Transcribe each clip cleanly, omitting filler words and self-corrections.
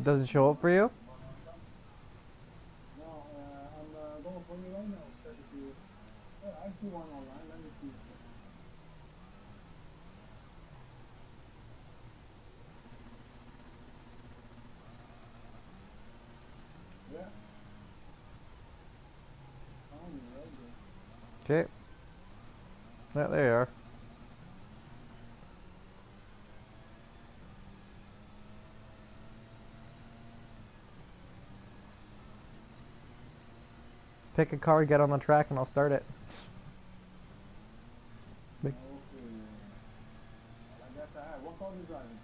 It doesn't show up for you? No, I'm going for you right now. I see one online. Let me see. Yeah. Found me right there. Okay. Yeah, there you are. Pick a car, get on the track, and I'll start it. Okay. I guess I have. What car are you driving?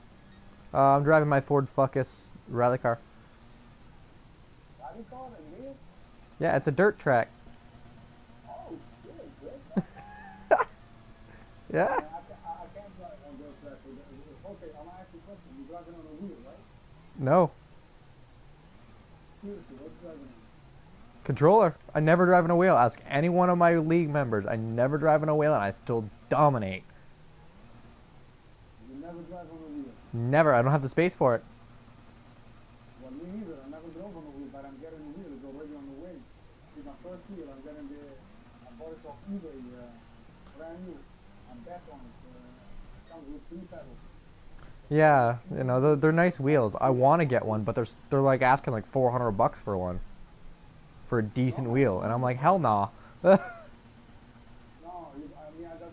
I'm driving my Ford Focus rally car. Rally car and wheel? Yeah, it's a dirt track. Oh, shit, good. Yeah? I can't drive on dirt track. Okay, I'm gonna ask you a question. You're driving on a wheel, right? No. Seriously, what you driving on? Controller. I never drive on a wheel. Ask any one of my league members. I never drive on a wheel and I still dominate. You never drive on a wheel? Never. I don't have the space for it. Well, me neither. I never drove on a wheel, but I'm getting a wheel. It's already on the way. It's my first wheel. I'm getting I bought it off eBay, brand new. I'm back on it. Comes with 3 pedals. Yeah, you know, they're nice wheels. I want to get one, but they're like asking like $400 for one. For a decent wheel. And I'm like, hell nah. No, I got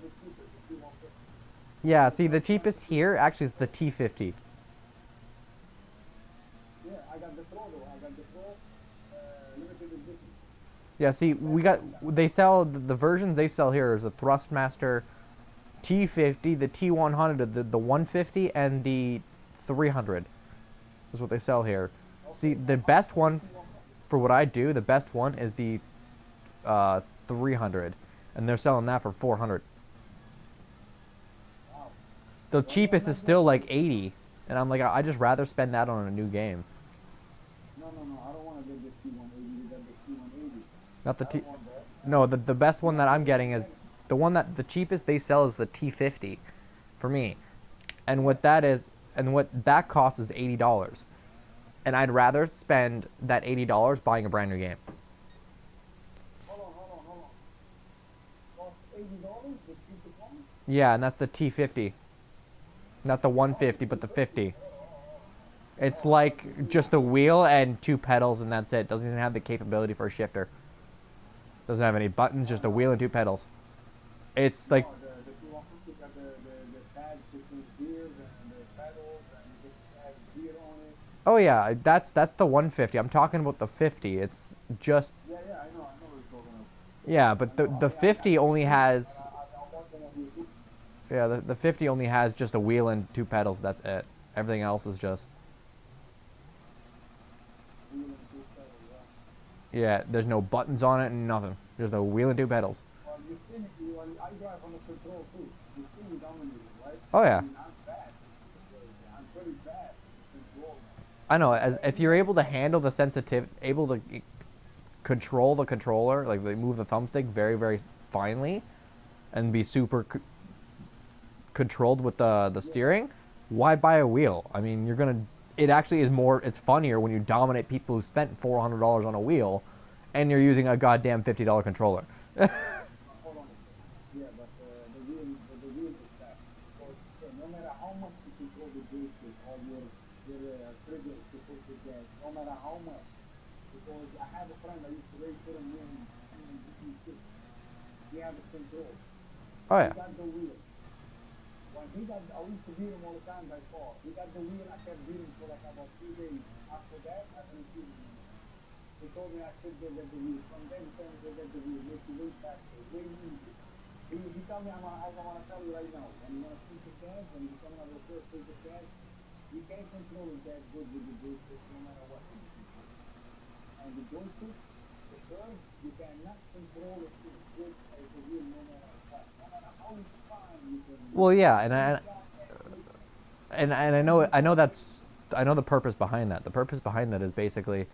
the cheapest, the T150. Yeah, see, the cheapest here actually is the T50. Yeah, I got the Pro though. I got the Pro, limited edition. Yeah, see, they sell, the versions they sell here is the Thrustmaster T50, the T100, the 150, and the 300. Is what they sell here. Okay. See, the best one, for what I do, the best one is the 300. And they're selling that for 400. Wow. The cheapest is still like 80. And I'm like, I just rather spend that on a new game. No, I don't want to get the T180. You got the T180. Not the I T. don't want that. No, the best one that I'm getting is the one that the cheapest they sell is the T50 for me. And what that is, and what that costs is $80. And I'd rather spend that $80 buying a brand new game. Hold on. Cost $80, the cheapest one? Yeah, and that's the T50. Not the 150, but the 50. It's like just a wheel and 2 pedals, and that's it. Doesn't even have the capability for a shifter. Doesn't have any buttons, just a wheel and 2 pedals. It's like... No, the T150 got the pads between gears and the pedals, and you just add gear on it. Oh yeah, that's the 150. I'm talking about the 50. It's just... Yeah, I know what you're talking about. Yeah, but the 50 only has... Yeah, the 50 only has just a wheel and 2 pedals, that's it. Everything else is just... Yeah, there's no buttons on it and nothing. There's a wheel and 2 pedals. Well, you see me, I drive on the control too. You see me dominating, right? Oh yeah. I mean, I'm bad. I'm pretty bad at control. I know, as if you're able to handle the able to control the controller, like they move the thumbstick very, very finely, and be super controlled with the steering, why buy a wheel? I mean, you're gonna... It actually is more... It's funnier when you dominate people who spent $400 on a wheel, and you're using a goddamn $50 controller. Hold on. Yeah, but the wheel is fast. No matter how much you control the joystick or your triggers to push the gas, no matter how much, because I have a friend I used to race with him in GT6. He had the control. Oh yeah. He got the wheel. When he got, I used to beat him all the time by far. He got the wheel, I kept beating for like about 3 days. After that, I didn't see him anymore. He told me I should go get the wheel. From then he told me to get the wheel. Make you way faster, way easier. He told me, I want to tell you right now, when you want to push the gas, when you're coming out of the first push the gas, you can't control it that good with the joystick, no matter what you control. And the joystick, the curve, you cannot control it as good as the wheel, no matter what. No matter how fine you can... Well, yeah, and I know the purpose behind that. The purpose behind that is basically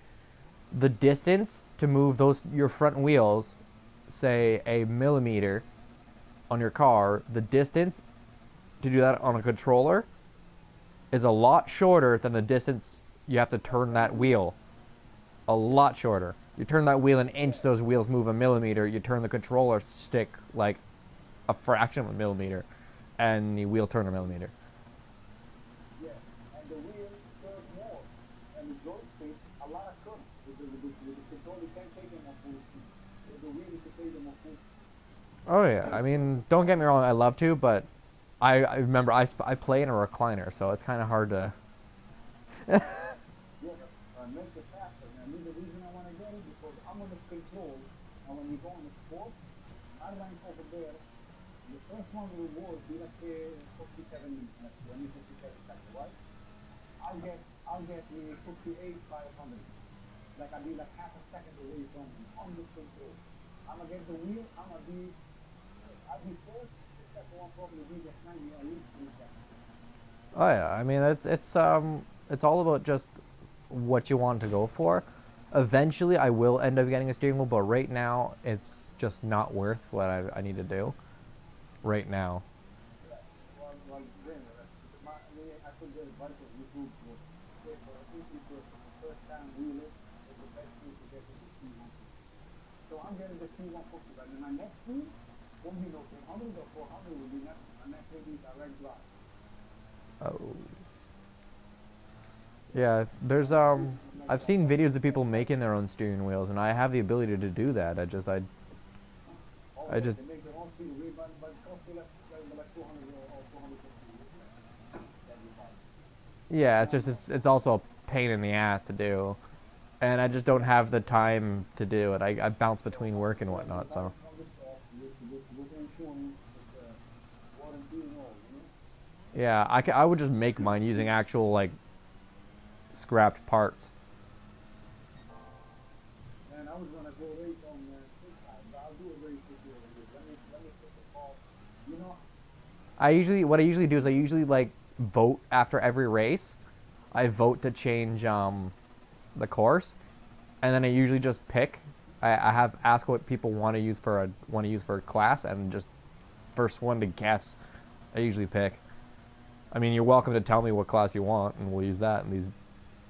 the distance to move your front wheels, say a millimeter on your car. The distance to do that on a controller is a lot shorter than the distance you have to turn that wheel a lot shorter. You turn that wheel an inch, those wheels move a millimeter. You turn the controller stick like a fraction of a millimeter, and the wheel turn a millimeter. Yeah, and the wheel turns more, and the joystick a lot of current. With the controller, you can't take them on full speed. With the wheel, you can take them on full speed. Oh yeah, I mean, don't get me wrong, I love to, but I remember I play in a recliner, so it's kind of hard to. Yeah, but make it faster. And the reason I want to get it because I'm on the control, and when you go on the sport, I rank over there. The first one reward be like 57 minutes, like 20, 57 seconds, right? I'll get the 58 by 100. Like I'll be like half a second away from on the control. I'm gonna get the wheel. I'll be first. The second one probably be behind me at least 3 seconds. Oh yeah, I mean it's all about just what you want to go for. Eventually, I will end up getting a steering wheel, but right now it's just not worth what I need to do. Right now. Yeah. Well, then, I could get a bunch of YouTube for say for an easy person, the first time wheeler is the best thing to get is the C150. So I'm getting the C150, but in my next team won't be no 300 or 400 will be nothing. My next will be direct drive. Oh. Yeah, there's I've seen videos of people making their own steering wheels, and I have the ability to do that. Oh I yeah, just they make their own steering wheel, but it costs you like 200 or 250 75. yeah, it's also a pain in the ass to do, and I just don't have the time to do it. I bounce between work and Yeah, you whatnot, buy so it from the shop with the insurance, with the warranty and all, you know? yeah, I would just make mine using actual like scrapped parts. Man, I was gonna go race on this side, but I'll do a race with you over here. Let me take a call. You know, What I usually do is I usually like vote after every race. I vote to change the course, and then I usually just pick. I have ask what people want to use for a class, and just first one to guess. I usually pick. I mean, you're welcome to tell me what class you want, and we'll use that. And these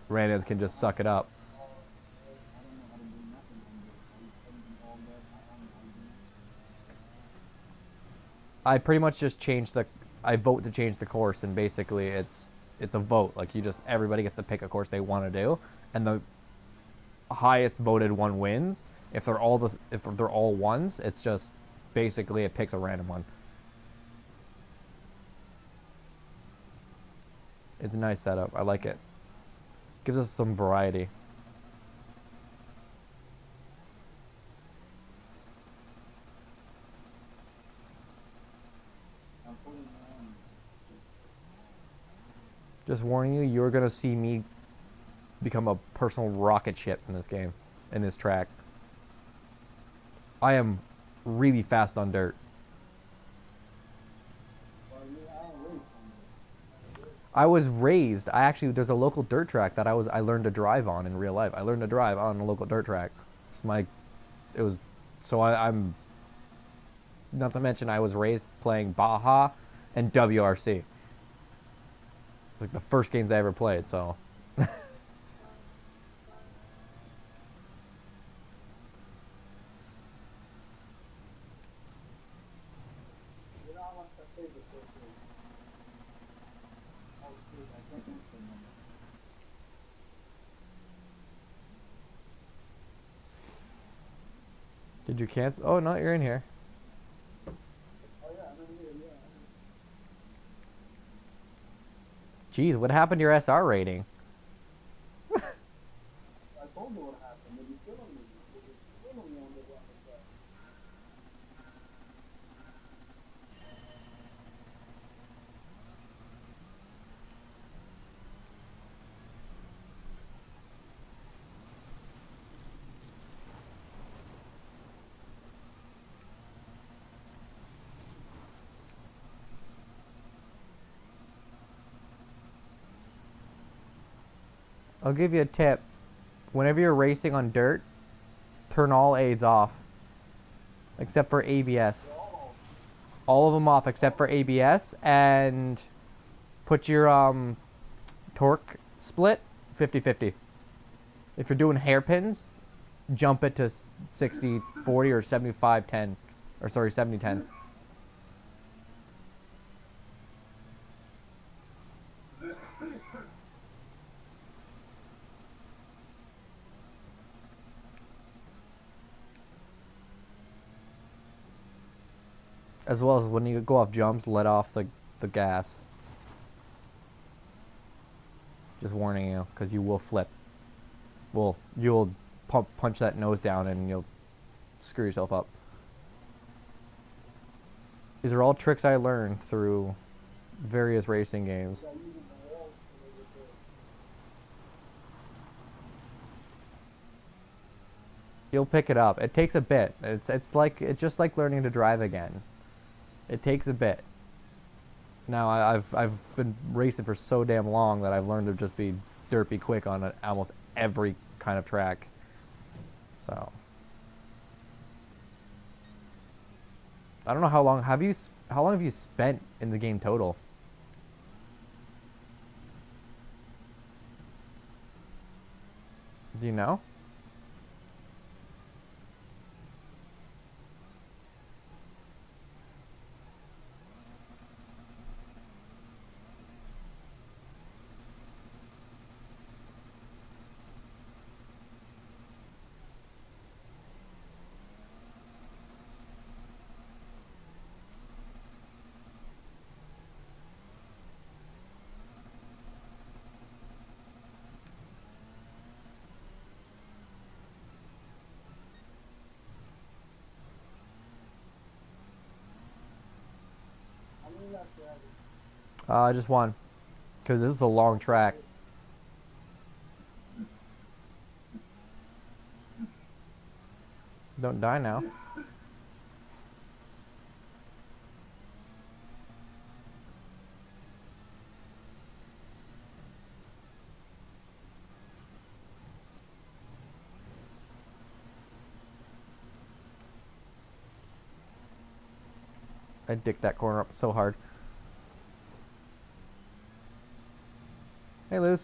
randoms can just suck it up. I don't know how to do nothing on this. How you changing all that? I don't know how you do it. I pretty much just change the. I vote to change the course, and basically it's a vote. Like everybody gets to pick a course they want to do, and the highest voted one wins. If they're all ones, it's just basically it picks a random one. It's a nice setup. I like it. Gives us some variety. I'm putting on. Just warning you, you're gonna see me become a personal rocket ship in this game, in this track. I am really fast on dirt. Well, I don't race on this. I was raised. There's a local dirt track that I learned to drive on in real life. I learned to drive on a local dirt track. It's my it was so I'm not to mention I was raised playing Baja and WRC. Like the first games I ever played, so You know how much I paid the first race? Oh shit, I can't answer no more. did you cancel? Oh no, you're in here. Oh yeah, I'm in here, yeah. Jeez, what happened to your SR rating? I told you what happened. They'll be killing me. They'll be killing me on the track. I'll give you a tip. Whenever you're racing on dirt, turn all aids off, except for ABS. Oh, All of them off except for ABS, and put your torque split 50-50. If you're doing hairpins, jump it to 60-40 or 75-10. Or sorry, 70-10. As well as when you go off jumps, let off the gas. Just warning you, because you will flip. Well, you'll punch that nose down and you'll screw yourself up. These are all tricks I learned through various racing games. You'll pick it up. It takes a bit. It's just like learning to drive again. It takes a bit. Now I've been racing for so damn long that I've learned to just be derpy quick on almost every kind of track. So I don't know how long have you spent in the game total? Do you know? Just one, because this is a long track. Don't die now. I dicked that corner up so hard. Hey, Luz.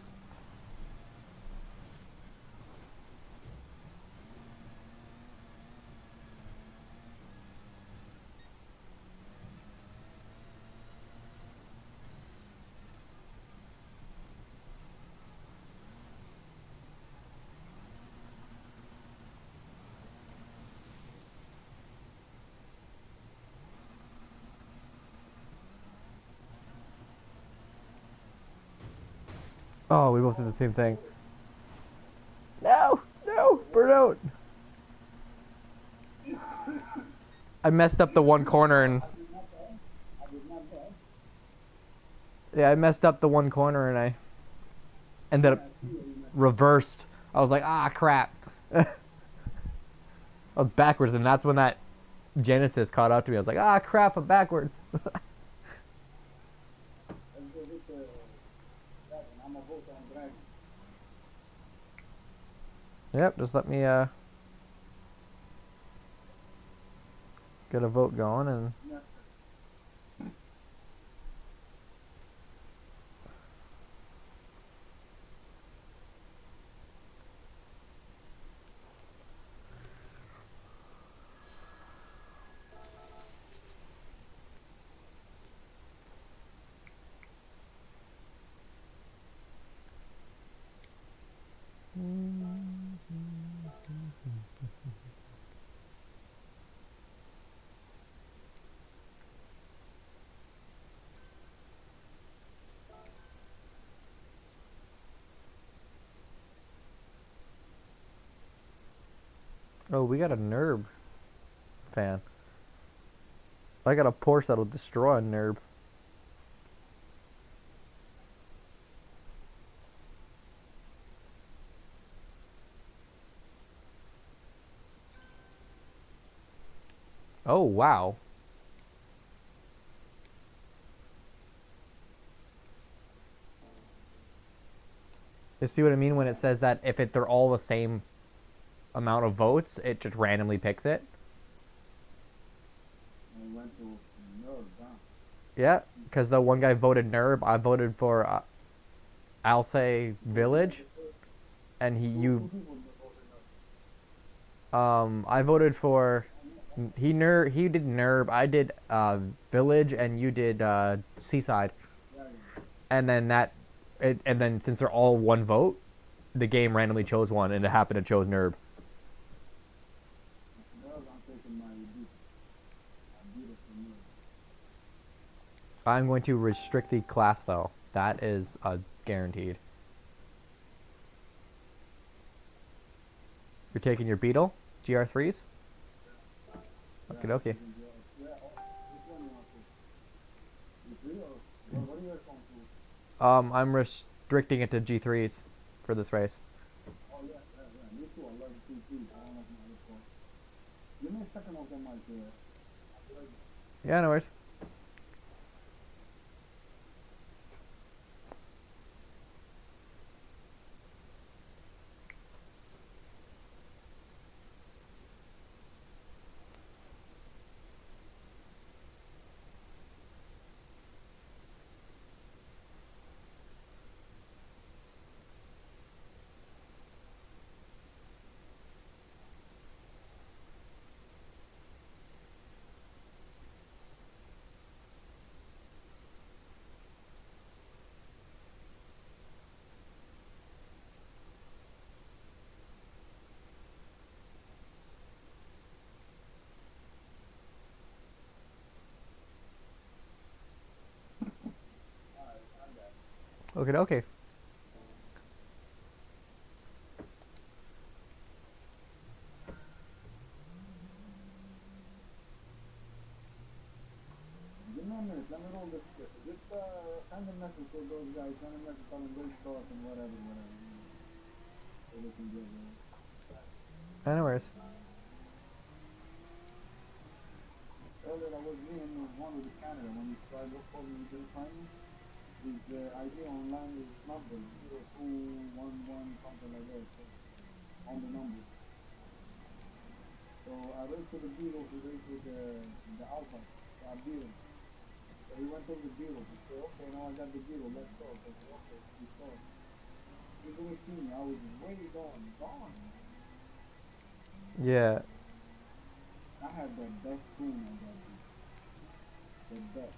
Oh, we both did the same thing. No, no, burnout. I messed up the one corner and yeah, I messed up the one corner and I ended up reversed. I was like, ah, crap. I was backwards, and that's when that Genesis caught up to me. I was like, ah, crap, I'm backwards. Yep, just let me get a vote going and oh, we got a NERB fan. I got a Porsche that'll destroy a NERB. Oh, wow. You see what I mean when it says that if they're all the same amount of votes, it just randomly picks it? Yeah, because the one guy voted NERB, I voted for Alce Village, and Two you people voted I voted for he did Nerb, I did Village, and you did Seaside. no. Yeah, yeah. And then and then since they're all one vote, the game randomly chose one, and it happened to chose Nerb. Well, I'm taking my beat. I beat it from you. I'm going to restrict the class though. That is guaranteed. You're taking your Beetle GR3s. Yeah, Okay, I'm okay. taking yours. Yeah, which one you want to? The three or what are you going to? I'm restricting it to G3s for this race. Oh yeah, yeah, yeah. Me too. I like the two three. I don't like my other four. Give me a second of them, Mike. I'll be right back. Yeah, no worries. Alright, I'm back. Okay, okay. Give me a minute. Let me roll this shit. Just send a message to those guys. Send a message, tell them great start and whatever, whatever. So they can get Yeah, no worries. Earlier I was me and one with the Canada. When you tried look for me, you didn't find me. His ID online is number 0211 something like that. So on the number. So I raced with the Beetle, he raced with the Alpha. So I beat him. So he went over the Beetle. He said, okay, now I got the Beetle, let's go. So I said, okay, let's go. He didn't see me. I was way gone. Yeah. I had the best tune on that beat. The best.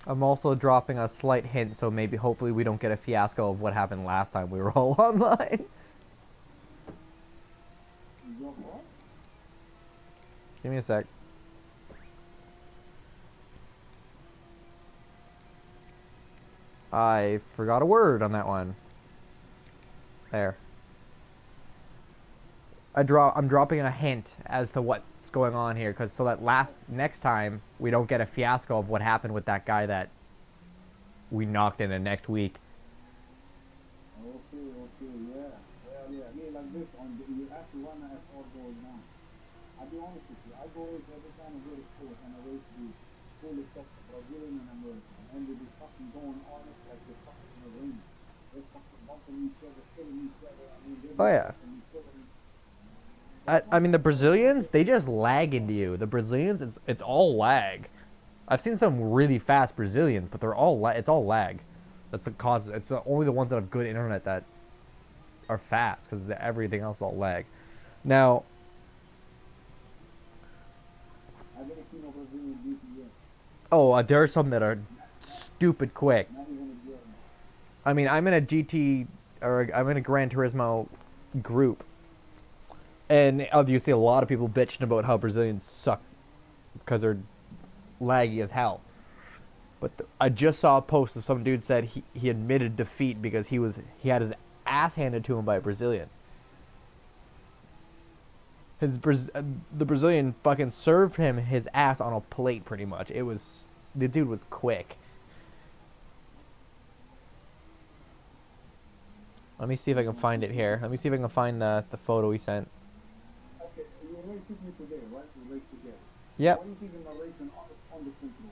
I'm also dropping a slight hint, so maybe hopefully we don't get a fiasco of what happened last time we were all online. You drop what? Give me a sec. I forgot a word on that one. There. I'm dropping a hint as to what's going on here, cause so that next time we don't get a fiasco of what happened with that guy that we knocked in the next week. Okay, yeah. Well, yeah, me like this on the, you have to run as all goes down. I'll be honest with you, I go race every time I go to school and I race the full except Brazilian and American. And they be fucking going on it like they're fucking in the ring. They're fucking bumping each other, killing each other. I mean, they're Oh not yeah. fucking killing. I mean the Brazilians, they just lag into you. The Brazilians, it's all lag. I've seen some really fast Brazilians, but they're all it's all lag. That's the cause. It's only the ones that have good internet that are fast, because everything else is all lag. Now, I didn't see no Brazilian beating yet. oh, there are some that are stupid quick. Not even a German. I mean, I'm in a GT or I'm in a Gran Turismo group, and you see a lot of people bitching about how Brazilians suck because they're laggy as hell. But I just saw a post of some dude said he admitted defeat because he had his ass handed to him by a Brazilian. The Brazilian fucking served him his ass on a plate pretty much. The dude was quick. Let me see if I can find it here. Let me see if I can find the photo he sent. Okay, you raced with me today, right? We raced together. Yep. What do you think of my racing on the control?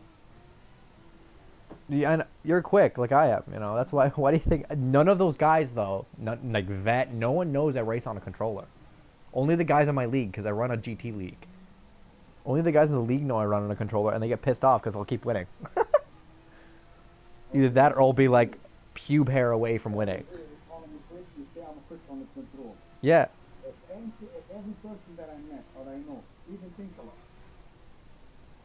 Yeah, you're quick like I am. You know that's why. Why do you think none of those guys though, like that? No one knows I race on a controller. Only the guys in my league, because I run a GT league. Only the guys in the league know I run on a controller, and they get pissed off because I'll keep winning. Either that, or I'll be like pube hair away from winning. You call me quick, you say I'm quick on the control. Yeah. If every person that I met or I know, even think a lot.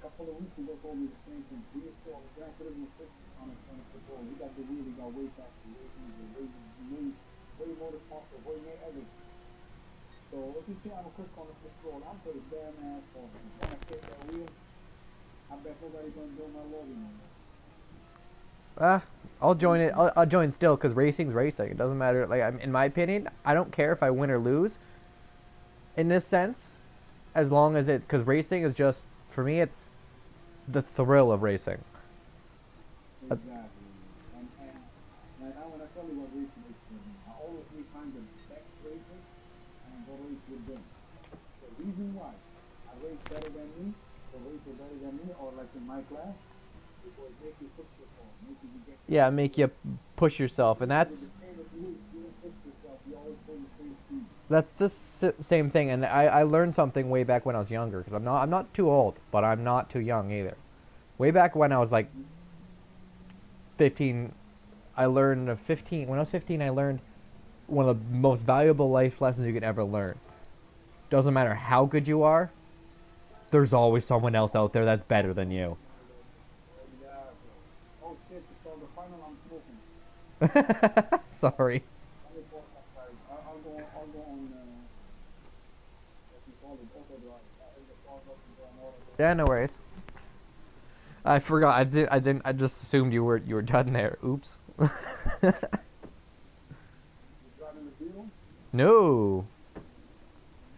A couple of weeks ago told me the same thing. We used to Gran Turismo 6 on a control. We got the wheel, we got way faster, way easier, way more responsive, way more everything. So if you say I'm quick on the control, I'm pretty damn ass for it. When I take that wheel, I bet nobody gonna do my lobby no more. I'll join it. I'll join still because racing's racing. It doesn't matter. Like, in my opinion, I don't care if I win or lose. In this sense, as long as because racing is just, for me, it's the thrill of racing. Exactly. And when I tell you what racing is for me, I always find the best racers and go race with them. The reason why I race better than me, the racer better than me, or like in my class, because make you push yourself, make you get. Yeah, make you push yourself, and that's the same thing. And I learned something way back when I was younger, because I'm not too old, but I'm not too young either. Way back when I was like 15, I learned 15. When I was 15, I learned one of the most valuable life lessons you could ever learn. Doesn't matter how good you are, there's always someone else out there that's better than you. Oh shit, so the final I'm smoking. Sorry. I'll go on, what you call it, auto drive. Yeah, no worries. I forgot. I didn't. I just assumed you were done there. Oops. You driving the Beetle? No.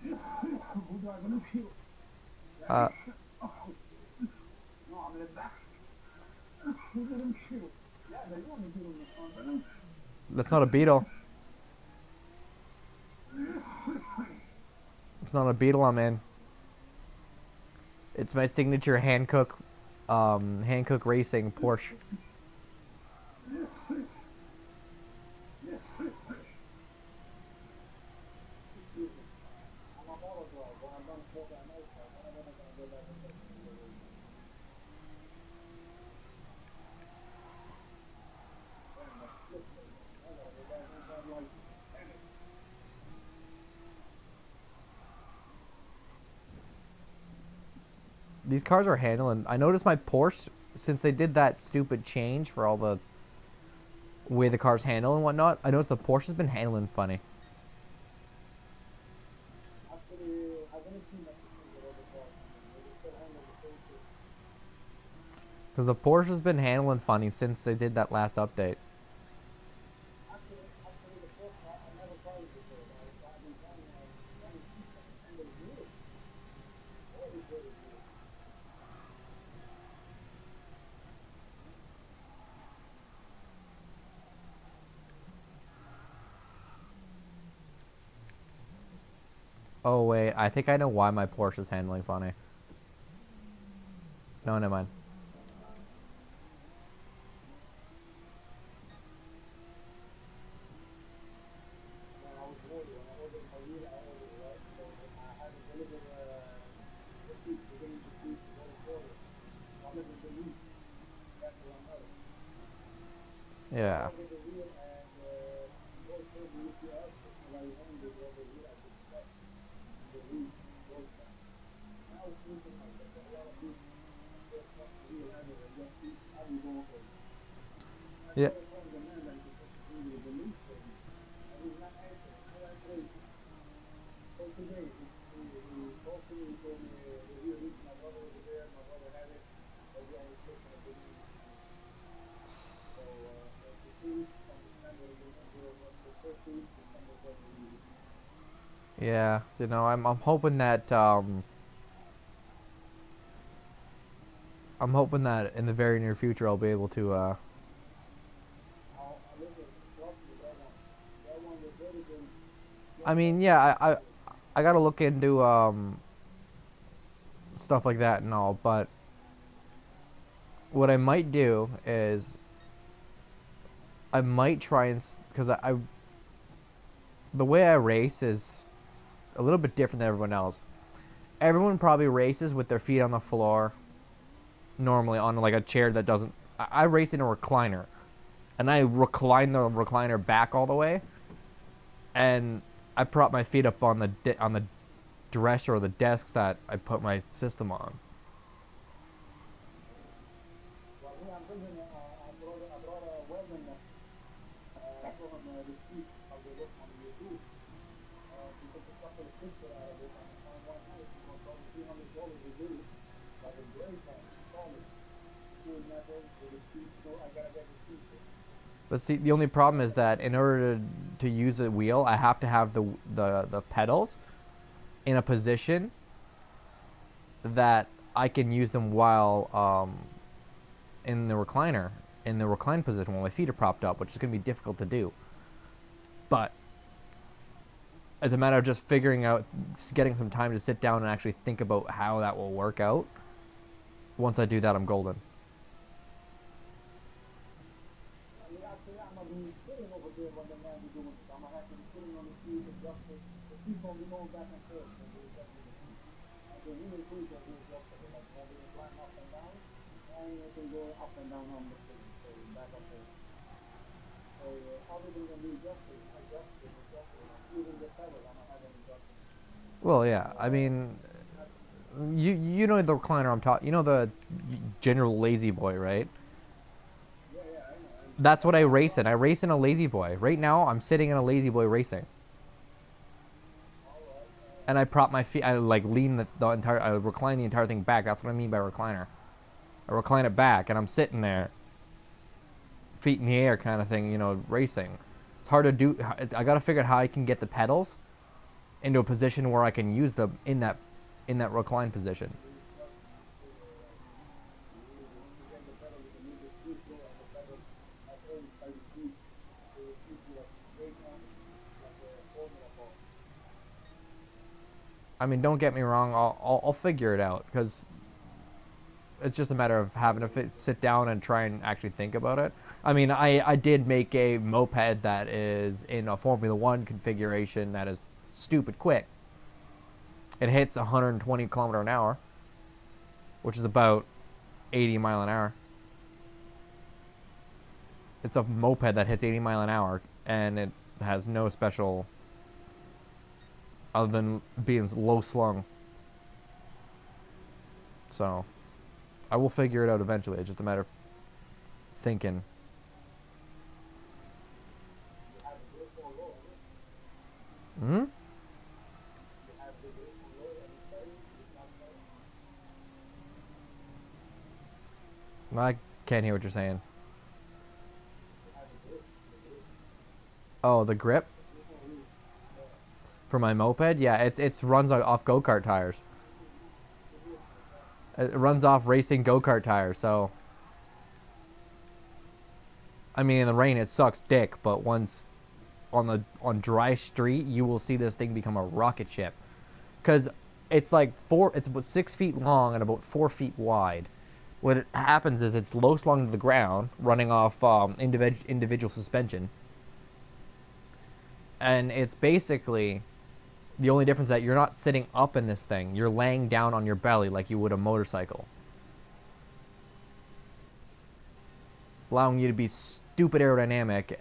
Who driving the Beetle? Uh. No, I'm in the back. Who's in the Beetle? Yeah, they want the Beetle in the front. That's not a beetle. It's not a beetle I'm in. It's my signature Hankook Racing Porsche. These cars are handling. I noticed my Porsche, since they did that stupid change for all the way the cars handle and whatnot, I noticed the Porsche has been handling funny. Because the Porsche has been handling funny since they did that last update. Oh wait, I think I know why my Porsche is handling funny. No, never mind. Yeah. Yeah. Yeah, you know, I'm hoping that I'm hoping that in the very near future I'll be able to I mean, yeah, I gotta look into stuff like that and all, but what I might do is I might try and because the way I race is a little bit different than everyone else. Everyone probably races with their feet on the floor, normally on like a chair that doesn't. I race in a recliner, and I recline the recliner back all the way, and I prop my feet up on the dresser or the desks that I put my system on. Well, me, I'm thinking, I brought a welding, I told him the sheet, how they look on YouTube. He took a couple of pictures out of it, and I found one nice, you know, probably $300 a do, like a great one, solid, good metal, with a sheet, so I gotta get the sheet. But see, the only problem is that in order to use a wheel, I have to have the pedals in a position that I can use them while in the recliner, in the recline position while my feet are propped up, which is going to be difficult to do. But it's a matter of just figuring out, getting some time to sit down and actually think about how that will work out. Once I do that, I'm golden. I mean, actually, I'm gonna be sitting over there when the man is doing it. I'm gonna have to be sitting on the seat, adjusting. The seat gonna be going back and forth. So they adjusting the seat. And the really cool can be adjusted, like moving the climb up and down, and you can go up and down on the thing, so back and forth. So everything can be adjusted. Even the pedal, I'm gonna have an adjustment. Well, yeah. I mean, you know the recliner I'm talking. You know the general lazy boy, right? Yeah, yeah, I know. That's what I race in. I race in a lazy boy. Right now, I'm sitting in a lazy boy racing. And I prop my feet. I like lean the entire. I recline the entire thing back. That's what I mean by recliner. I recline it back, and I'm sitting there, feet in the air, kind of thing. You know, racing. It's hard to do. I gotta figure out how I can get the pedals into a position where I can use them in that recline position. I mean, don't get me wrong. I'll figure it out because it's just a matter of having to sit down and try and actually think about it. I mean, I did make a moped that is in a Formula One configuration that is stupid quick. It hits 120 kilometer an hour, which is about 80 mile an hour. It's a moped that hits 80 mile an hour, and it has no special other than being low slung. So I will figure it out eventually. It's just a matter of thinking. Hmm? I can't hear what you're saying. Oh, the grip for my moped? Yeah, it's runs off go-kart tires. It runs off racing go-kart tires, so I mean in the rain it sucks dick, but once on dry street you will see this thing become a rocket ship. Cause it's about 6 feet long and about 4 feet wide. What happens is it's low slung to the ground, running off individual suspension, and it's basically the only difference that you're not sitting up in this thing. You're laying down on your belly like you would a motorcycle, allowing you to be stupid aerodynamic,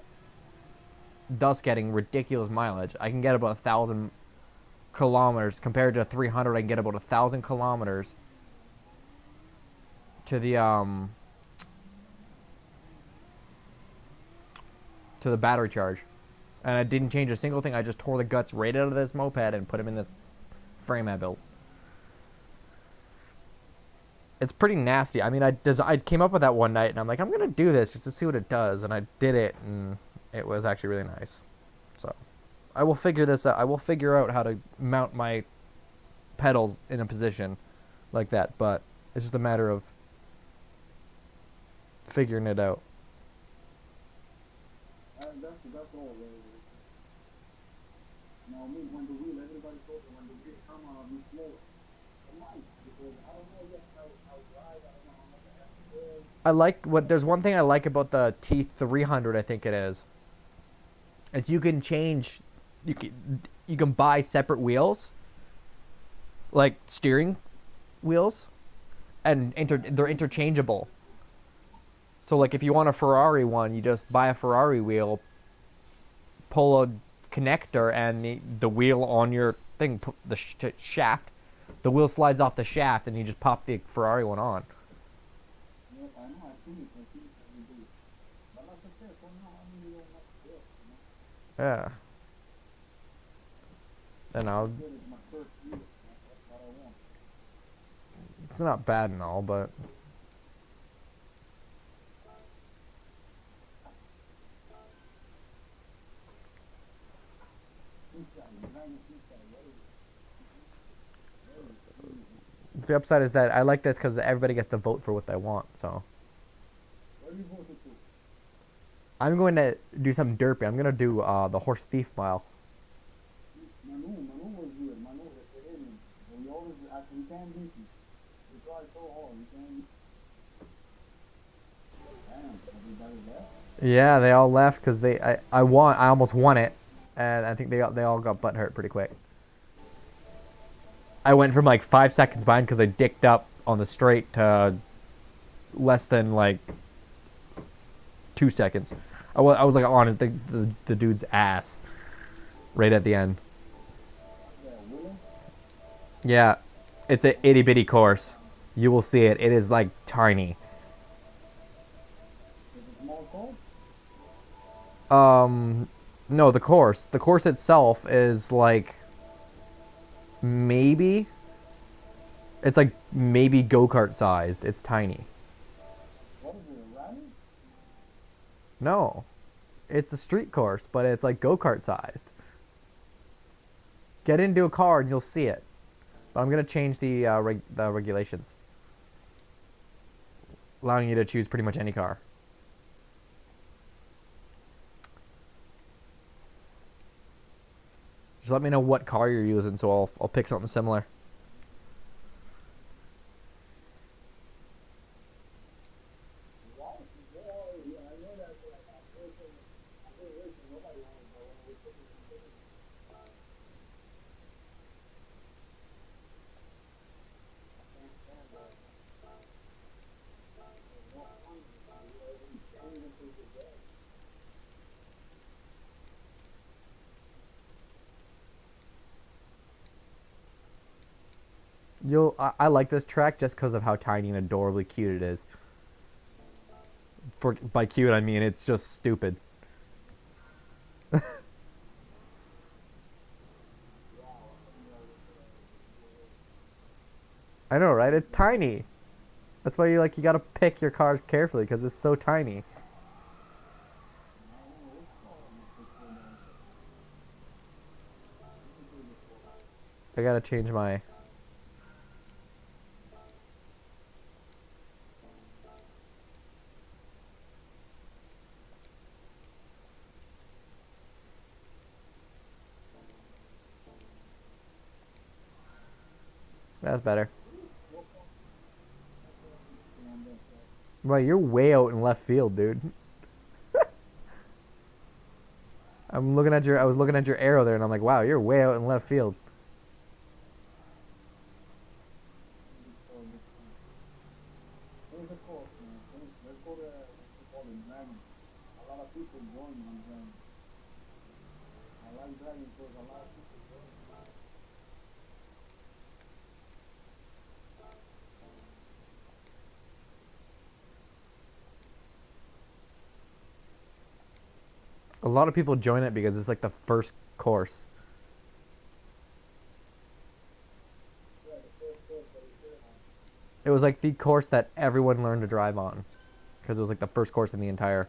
thus getting ridiculous mileage. I can get about 1,000 kilometers compared to 300. I can get about 1,000 kilometers to the battery charge. And I didn't change a single thing. I just tore the guts right out of this moped and put them in this frame I built. It's pretty nasty. I mean, I came up with that one night, and I'm like, I'm gonna do this just to see what it does, and I did it, and it was actually really nice. So, I will figure this out. I will figure out how to mount my pedals in a position like that, but it's just a matter of figuring it out. That's all. Now, me, when the wheel, everybody told me when the wheel come on, be slower. It might, because I don't know yet how wide, I don't know how much I have to go. There's one thing I like about the T300, I think it is. Is you can change, you can buy separate wheels, like steering wheels, and they're interchangeable. So like if you want a Ferrari one, you just buy a Ferrari wheel, pull a connector, and the wheel on your thing, the shaft, the wheel slides off the shaft, and you just pop the Ferrari one on. Yes, I know, I think I do. But like I said, for now, I don't really much this, you know. Yeah. And I'll. This is my first year, that's what I want. It's not bad and all, but the upside is that I like this because everybody gets to vote for what they want. So Where are you voted to? I'm going to do something derpy. I'm gonna do the horse thief mile. Manu was good. Manu was hitting. We always, we can't beat you. We try so hard, we can't beat you. Damn, everybody left? Yeah, they all left because I won. I almost won it, and I think they all got butt hurt pretty quick. I went from like 5 seconds behind because I dicked up on the straight to less than like 2 seconds. I was like on the dude's ass right at the end. Yeah, Willie? Yeah, it's a itty bitty course. You will see it. It is like tiny. Is it small court? No, the course. The course itself is like maybe. It's like maybe go-kart sized. It's tiny. What is it, a rally? No, it's a street course, but it's like go-kart sized. Get into a car and you'll see it. But I'm gonna change the regulations, allowing you to choose pretty much any car. Just let me know what car you're using, so I'll pick something similar. Wow, yeah, I know that, like, I'm racing, nobody wants to go, and we're putting it. I can't stand that. There's no fun in it. You can't even take your gas. I like this track just because of how tiny and adorably cute it is. By cute I mean it's just stupid. I know, right? It's tiny. That's why you gotta pick your cars carefully because it's so tiny. I gotta change my. That's better. Well, you're way out in left field, dude. I was looking at your arrow there, and I'm like, wow, you're way out in left field. There's a course, man. Let's go to, what's it called, Dragon. A lot of people join on Dragon. I like Dragon because a lot of people join. A lot of people join it because it's like the first course. Yeah, the first course that we did on. It was like the course that everyone learned to drive on because it was like the first course in the entire.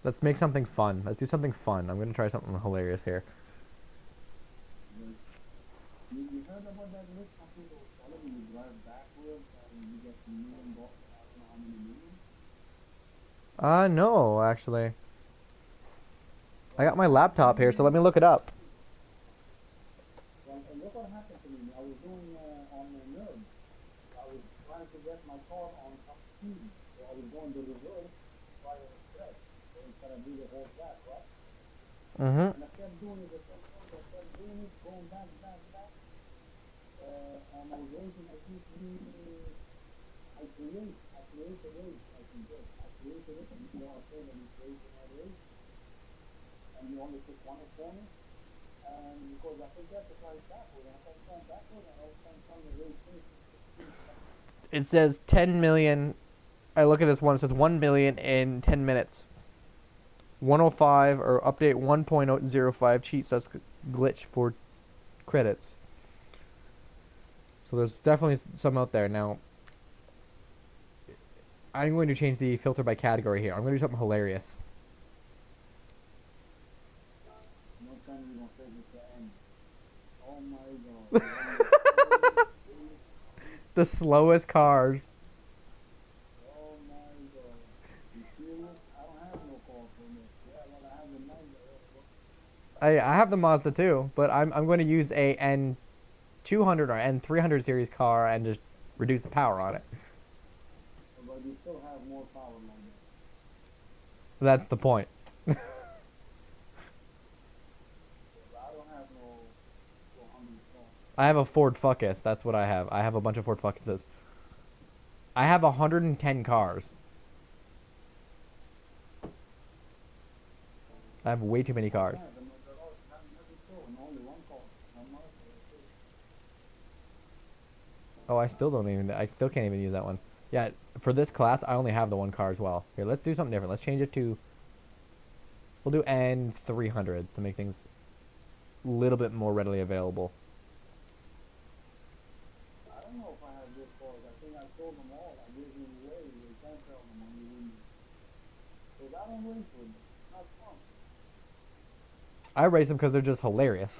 Let's make something fun. Let's do something fun. I'm gonna try something hilarious here. You heard about that list of people telling you drive backwards and you get $1 million, I don't know how many millions? No, actually. I got my laptop here, so let me look it up. Well, look what happened to me. I was doing on the nerve. I was trying to get my car on top speed. So I was going to reverse, try to stretch. So instead of do the whole track, right? Mm-hmm. And I kept doing it, going back, back, back. And I was racing, I think I create a race, I think, yes. I created it, and you know, I said that it's racing that race, and you only took one opponent, and because I forgot to try backward, and I kept going backward, and I was trying to race finish in 16 seconds. It says 10 million. I look at this one. It says 1 million in 10 minutes. 105 or update 1.05 cheat sus glitch for credits. So there's definitely some out there. Now, I'm going to change the filter by category here. I'm going to do something hilarious. No time you're gonna say this to end. Oh my god. The slowest cars. Oh my god. You serious? I don't have no call for this. Yeah, well, I have the Mazda. I have the Mazda too, but I'm going to use a N200 or N300 series car and just reduce the power on it. But you still have more power than that. That's the point. I don't have no 400 cars. I have a Ford Focus. That's what I have. I have a bunch of Ford Focuses. I have 110 cars. I have way too many cars. Yeah, they're all nothing so, and only one car. One Mazda. Oh, I still can't even use that one. Yeah, for this class, I only have the one car as well. Here, let's do something different. Let's change it to, we'll do N300s to make things a little bit more readily available. I don't know if I have this cars. I think I sold them all. I gave them away. They can't sell them on the window. Because I don't race with them. Not fun. I race them because they're just hilarious.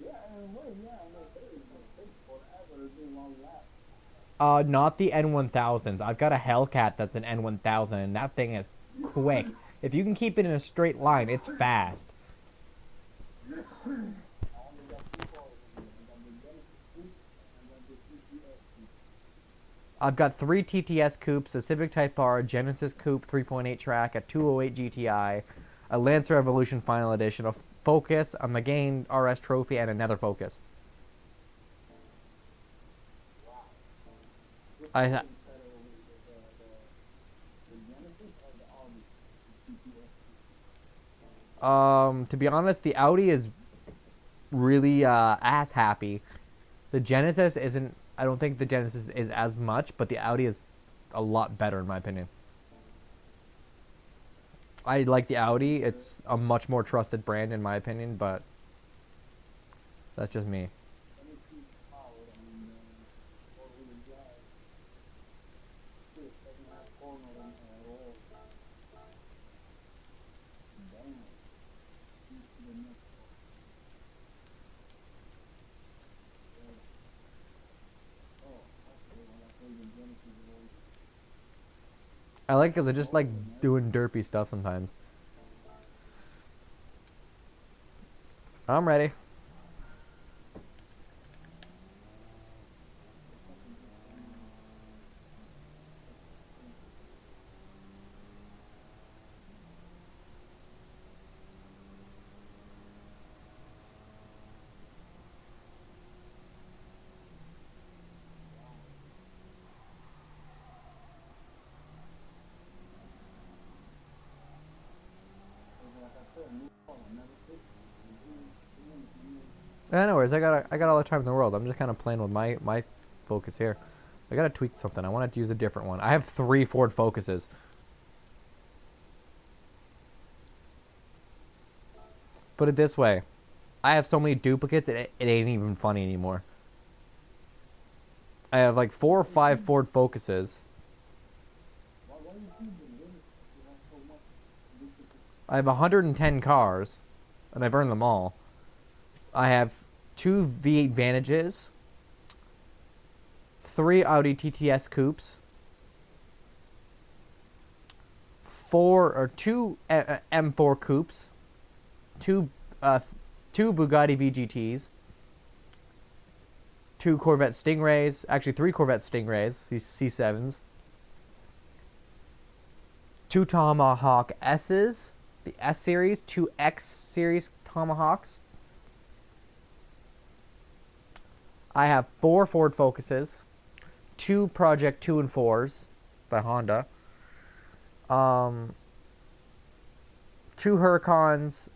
Yeah, in a way, yeah, I know it's going to take forever to do one lap. Not the N1000s. I've got a Hellcat that's an N1000, and that thing is quick. If you can keep it in a straight line, it's fast. I only got two cars in here. I got the Genesis Coupe and I got the TTS Coupe. I've got 3 TTS coupes, a Civic Type R, Genesis Coupe 3.8 track, a 208 GTI, a Lancer Evolution Final Edition, a Focus, a Megane RS Trophy, and another Focus. Wow. Which I one ha- is better over the Genesis or the Audi? The TTS Coupe. To be honest, the Audi is really ass happy. The Genesis isn't. I don't think the Genesis is as much, but the Audi is a lot better in my opinion. I like the Audi. It's a much more trusted brand in my opinion, but that's just me. 22 power and four-wheel drive. This doesn't have corner in at all. Damn. Used to the next one. Yeah. Oh, okay, when I play the Genesis was I like because I just like doing derpy stuff sometimes. I'm ready. like I said, new car, never fixed it. Yeah, no worries. I got all the time in the world. I'm just kind of playing with my Focus here. I gotta tweak something. I wanted to use a different one. I have 3 Ford Focuses. Put it this way. I have so many duplicates, it ain't even funny anymore. I have like 4 or 5 Ford Focuses. Why do you keep it? Really? You have so much. I have 110 cars, and I've earned them all. I have 2 V8 Vantages, 3 Audi TTS Coupes, 2 M4 Coupes, 2 Bugatti VGTs, 2 Corvette Stingrays, actually 3 Corvette Stingrays, these C7s, 2 Tomahawk S's, the S series, 2 X series Tomahawks. I have 4 Ford Focuses, 2 Project 2 and 4s by Honda, 2 Huracans,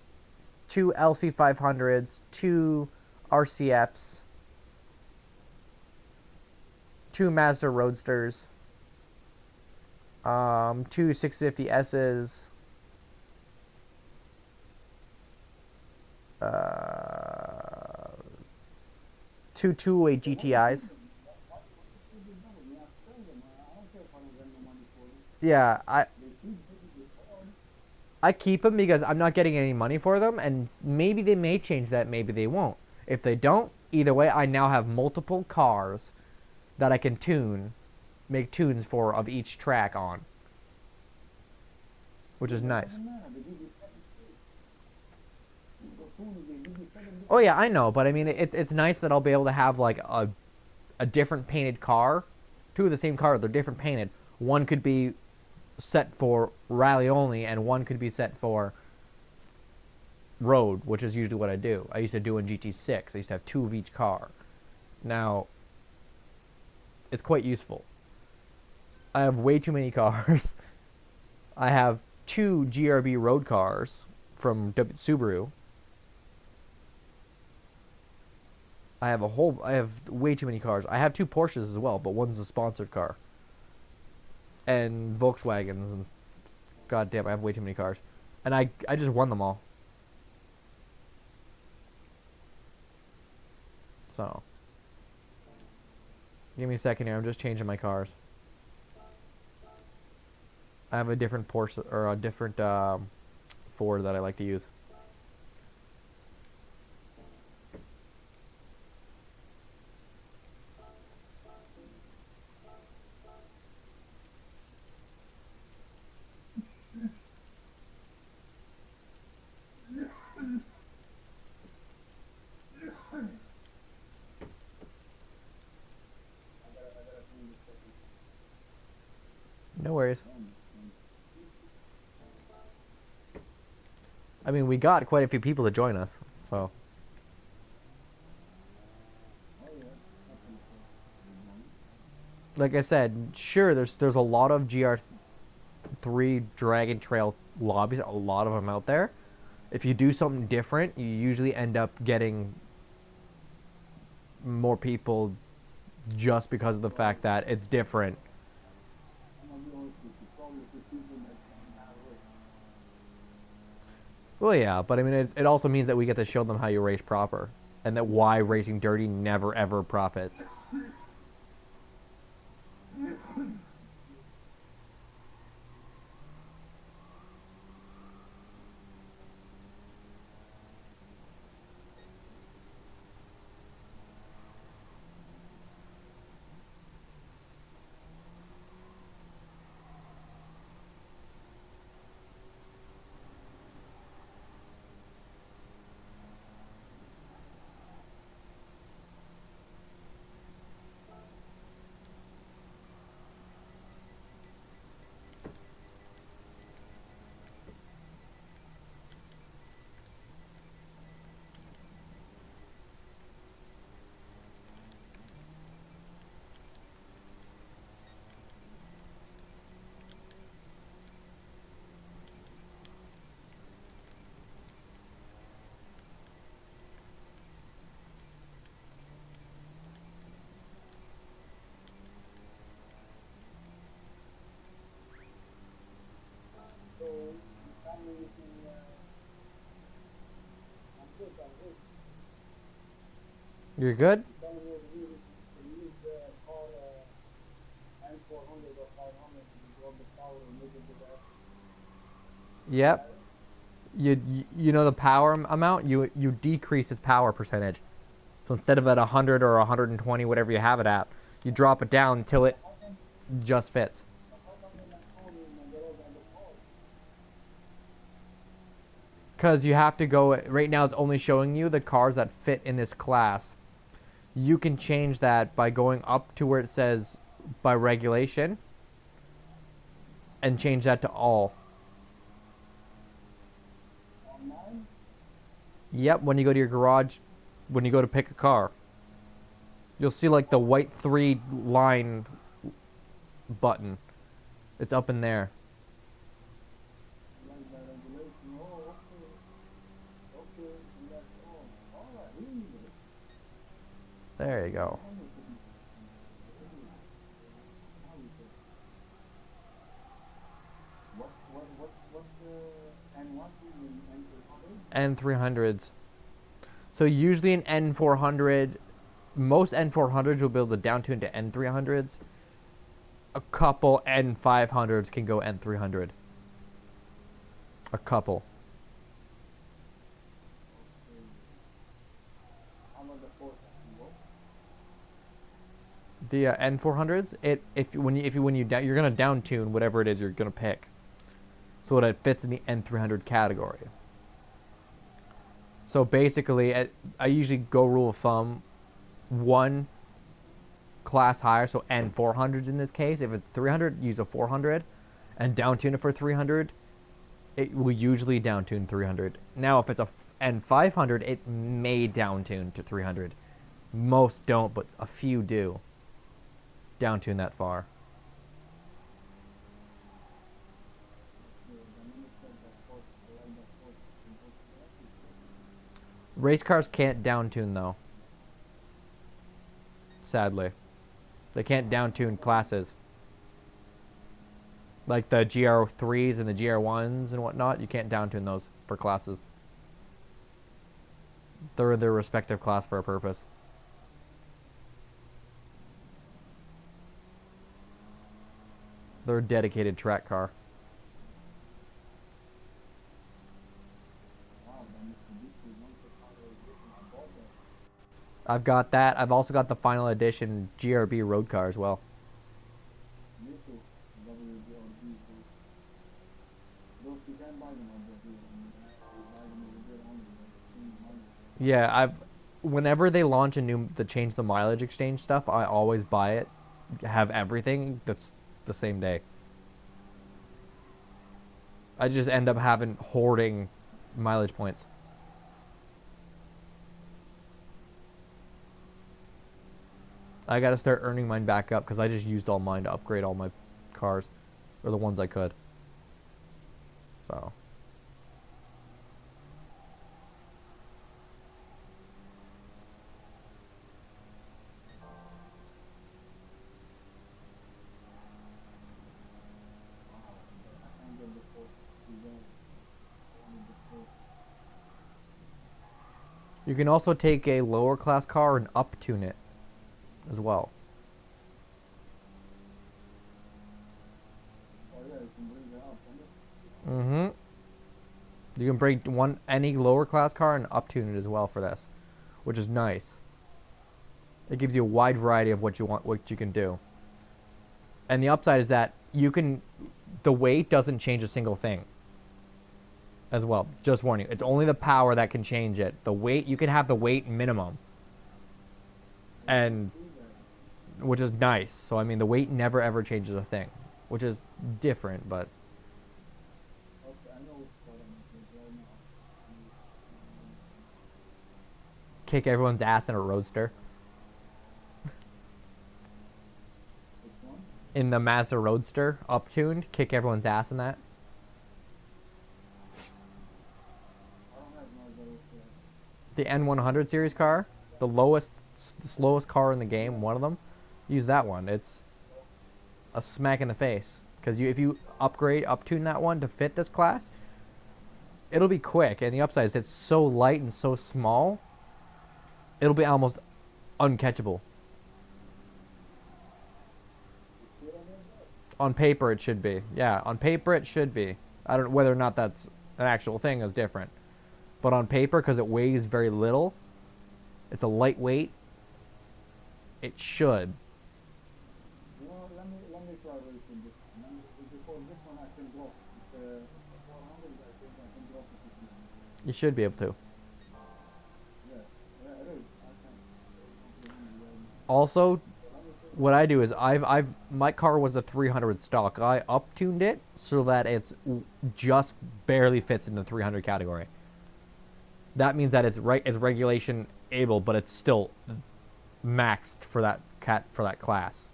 2 LC500s, 2 RCFs, 2 Mazda Roadsters, 2 650Ss, 2 208 GTIs. Yeah, I keep them because I'm not getting any money for them, and maybe they may change that, maybe they won't. If they don't, either way, I now have multiple cars that I can make tunes for of each track on, which is nice. Oh yeah, I know, but I mean, it's nice that I'll be able to have like a different painted car, 2 of the same car, they're different painted. One could be set for rally only, and one could be set for road, which is usually what I do. I used to do in GT6. I used to have 2 of each car. Now, it's quite useful. I have way too many cars. I have 2 GRB road cars from Subaru. I have way too many cars. I have 2 Porsches as well, but one's a sponsored car. And Volkswagens, and god damn, I have way too many cars. And I just won them all. So, give me a second here, I'm just changing my cars. I have a different Porsche, or a different Ford that I like to use. No worries. I mean, we got quite a few people to join us, so. Like I said, sure, there's a lot of GR3 Dragon Trail lobbies, a lot of them out there. If you do something different, you usually end up getting more people just because of the fact that it's different. Well, yeah, but I mean, it also means that we get to show them how you race proper, and that why racing dirty never ever profits. You're good? Yep. You know the power amount, you decrease its power percentage. So instead of at 100 or 120, whatever you have it at, you drop it down until it just fits. Because you have to go, right now it's only showing you the cars that fit in this class. You can change that by going up to where it says by regulation and change that to all. Yep, when you go to your garage, when you go to pick a car, you'll see like the white 3 line button. It's up in there. Like the regulation. Oh, okay. Okay. And that's all. All right. We need it. There you go. How much is it? How is it? What's the, and what do you enter other? N300s. So usually an N400, most N400s will be able to down tune to N300s. A couple N500s can go N300. A couple. Okay. How about the fourth? The N400s, you're gonna down tune whatever it is you're gonna pick, so that it fits in the N300 category. So basically, I usually go rule of thumb, one class higher, so N400s in this case. If it's 300, use a 400, and down tune it for 300. It will usually down tune 300. Now, if it's a N500, it may down tune to 300. Most don't, but a few do. Down tune that far. Race cars can't down tune though. Sadly. They can't down tune classes. Like the GR3s and the GR1s and whatnot, you can't down tune those for classes. They're their respective class for a purpose. They're a dedicated track car. I've got that. I've also got the final edition GRB road car as well. Yeah, whenever they launch they change the mileage exchange stuff, I always buy it, have everything that's the same day. I just end up hoarding mileage points. I gotta start earning mine back up because I just used all mine to upgrade all my cars, or the ones I could. So. You can also take a lower class car and up tune it as well. Mm-hmm. You can bring any lower class car and up tune it as well for this, which is nice. It gives you a wide variety of what you can do. And the upside is that the weight doesn't change a single thing. As well, just warning you, it's only the power that can change it. The weight, you can have the weight minimum, and which is nice. So I mean, the weight never ever changes a thing, which is different, but. Kick everyone's ass in a roadster. In the Mazda Roadster, up-tuned, kick everyone's ass in that. The N100 series car, the slowest car in the game, one of them, use that one. It's a smack in the face. Because if you up-tune that one to fit this class, it'll be quick. And the upside is it's so light and so small, it'll be almost uncatchable. On paper, it should be. Yeah, on paper, it should be. I don't know whether or not that's an actual thing is different. But on paper, because it weighs very little, it's a lightweight, it should. Well, let me try racing this one. Before this one, I can block. The 400, I think I can block it. You should be able to. Yeah, it is. I can. Also, what I do is my car was a 300 stock. I up-tuned it so that it's just barely fits in the 300 category. that means that it's regulation able, but it's still maxed for that class,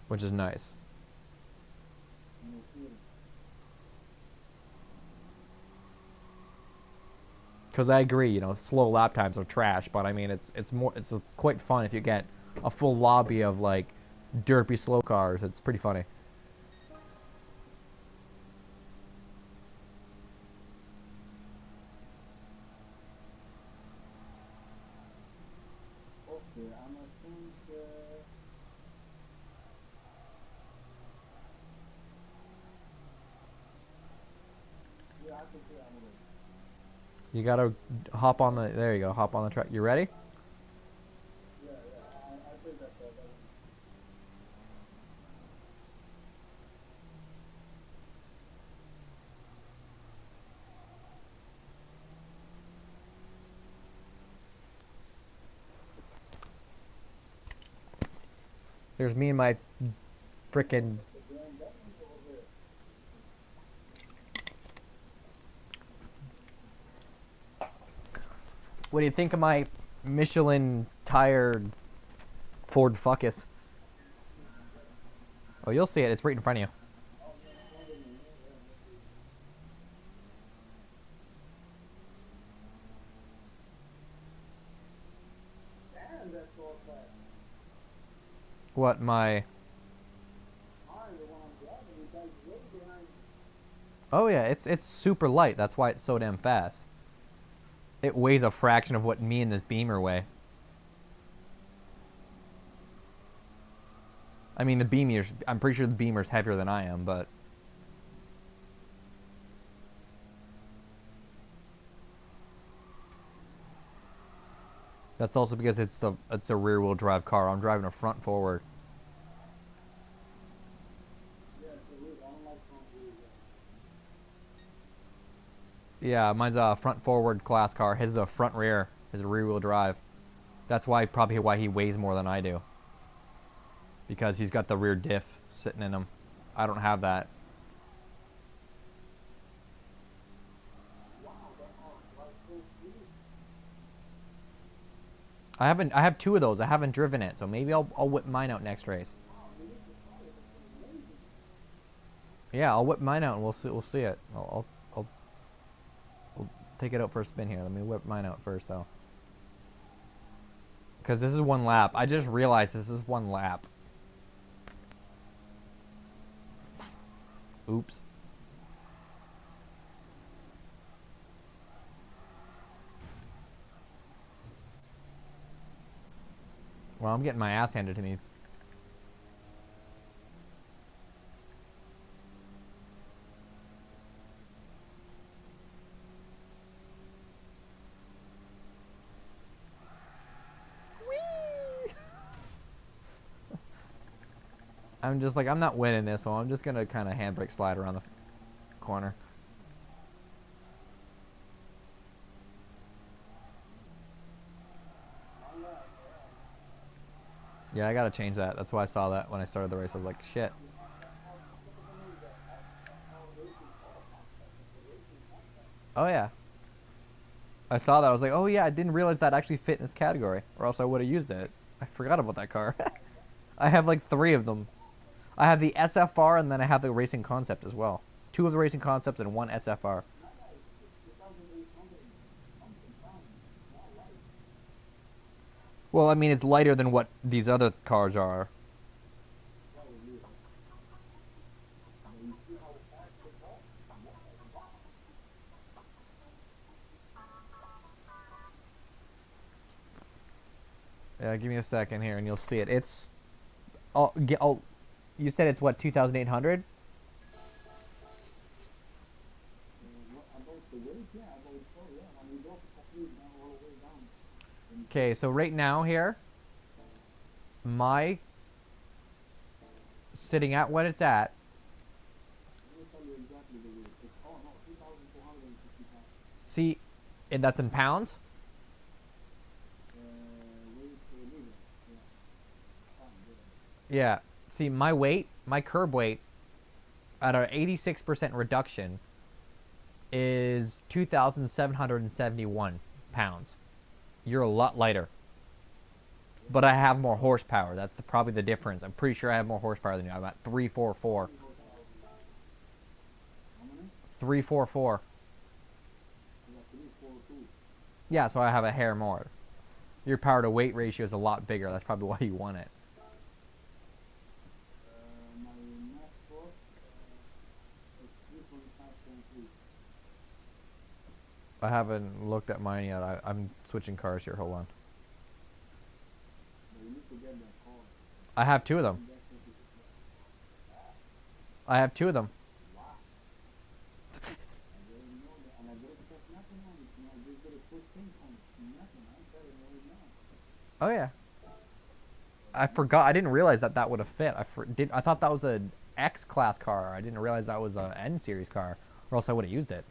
which is nice. Because I agree, slow lap times are trash, but I mean it's quite fun if you get a full lobby of like derpy slow cars. It's pretty funny. Okay, I'm gonna think. Yeah, I can see I'm gonna. You gotta hop on the. There you go. Hop on the track. You ready? Yeah, I think that's all. There's me and my frickin'. What do you think of my Michelin tired Ford Focus? Oh, you'll see it. It's right in front of you. Damn, that's all fast. What my? Mine, the one I'm driving, the guy's way behind. Oh yeah, it's super light. That's why it's so damn fast. It weighs a fraction of what me and this Beamer weigh. I mean, I'm pretty sure the Beamer's heavier than I am, but that's also because it's a rear-wheel drive car. I'm driving a front forward. Yeah, so we, I don't like front wheels. Yeah, mine's a front forward class car. His is a front rear. His is a rear-wheel drive. That's probably why he weighs more than I do. Because he's got the rear diff sitting in him. I don't have that. Wow, that car like so sweet. I have two of those. I haven't driven it, so maybe I'll whip mine out next race. Wow, you need to try it. It's amazing. Yeah, I'll whip mine out and we'll see it. I'll take it out for a spin here. Let me whip mine out first though. Because this is one lap. I just realized this is one lap. Oops. Well, I'm getting my ass handed to me. Whee! I'm just like, I'm not winning this, so I'm just gonna kind of handbrake slide around the corner. Yeah, I gotta change that. That's why I saw that when I started the race. I was like, shit. Oh yeah. I saw that. I was like, oh yeah, I didn't realize that actually fit in this category, or else I would have used it. I forgot about that car. I have like 3 of them. I have the SFR and then I have the Racing Concept as well. 2 of the Racing Concepts and 1 SFR. Well, I mean, it's lighter than what these other cars are. Yeah, give me a second here and you'll see it. It's... you said it's what, 2,800? About the weight, yeah, about so, yeah. When we go to complete down all the way down. Okay, so right now here, my sitting at what it's at. Let me tell you exactly the weight. It's, oh no, 2,450 pounds. See, and that's in pounds. Weight legal. Yeah. Fine, yeah. Yeah. See, my curb weight, at an 86% reduction, is 2,771 pounds. You're a lot lighter. But I have more horsepower. That's probably the difference. I'm pretty sure I have more horsepower than you. I'm at 344. 344. Yeah, so I have a hair more. Your power to weight ratio is a lot bigger. That's probably why you want it. I haven't looked at mine yet. I'm switching cars here. Hold on. I have two of them. I have two of them. Oh yeah. I forgot. I didn't realize that that would have fit. I thought that was an X class car. I didn't realize that was an N series car, or else I would have used it.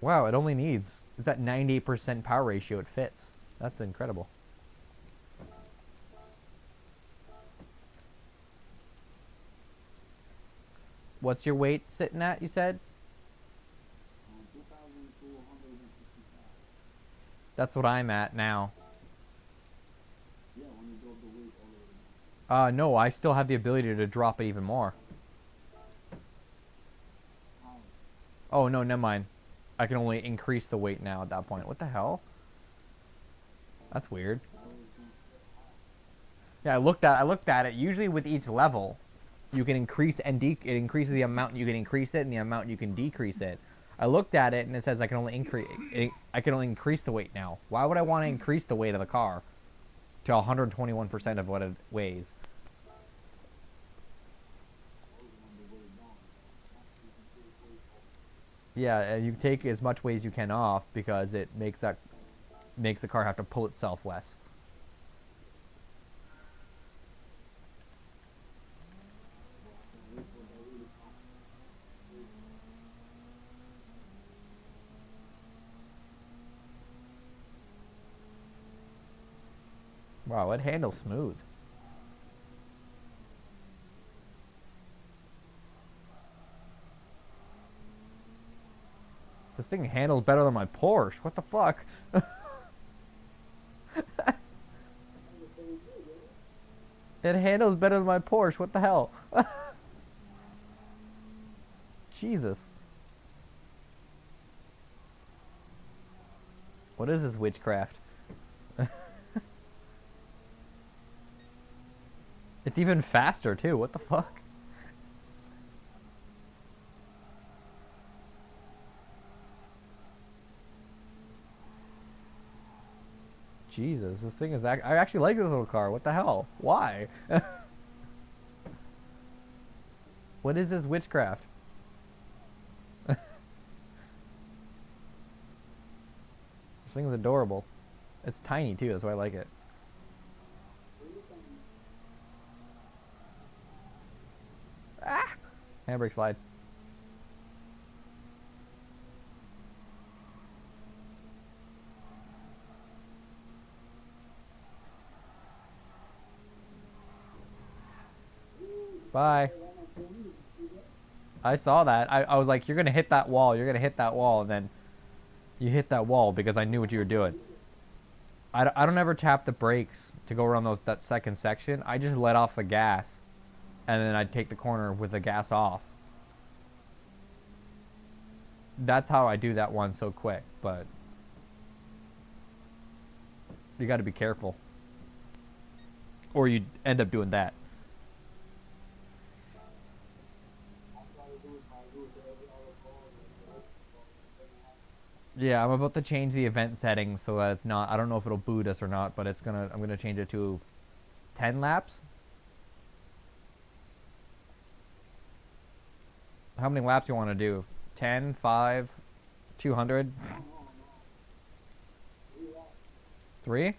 Wow, it only needs. It's at 98% power ratio. It fits. That's incredible. What's your weight sitting at? You said. That's what I'm at now. No, I still have the ability to drop it even more. Oh, no, never mind. I can only increase the weight now at that point. What the hell? That's weird. Yeah, I looked at it. Usually with each level, you can increase and it increases the amount you can increase it and the amount you can decrease it. I looked at it and it says I can only increase the weight now. Why would I want to increase the weight of the car to 121% of what it weighs? Yeah, you take as much weight as you can off because it makes the car have to pull itself less. Wow, it handles smooth. This thing handles better than my Porsche. What the fuck? It handles better than my Porsche. What the hell? Jesus. What is this witchcraft? It's even faster too. What the fuck? Jesus, this thing is. I actually like this little car. What the hell? Why? What is this witchcraft? This thing is adorable. It's tiny too. That's why I like it. Ah! Handbrake slide. Bye. I saw that. I was like, you're gonna hit that wall. You're gonna hit that wall, and then you hit that wall because I knew what you were doing. I don't ever tap the brakes to go around that second section. I just let off the gas, and then I'd take the corner with the gas off. That's how I do that one so quick, but you got to be careful, or you end up doing that. Yeah, I'm about to change the event settings so that it's not. I don't know if it'll boot us or not, but I'm gonna change it to 10 laps. How many laps do you want to do? 10, 5, 200? 3?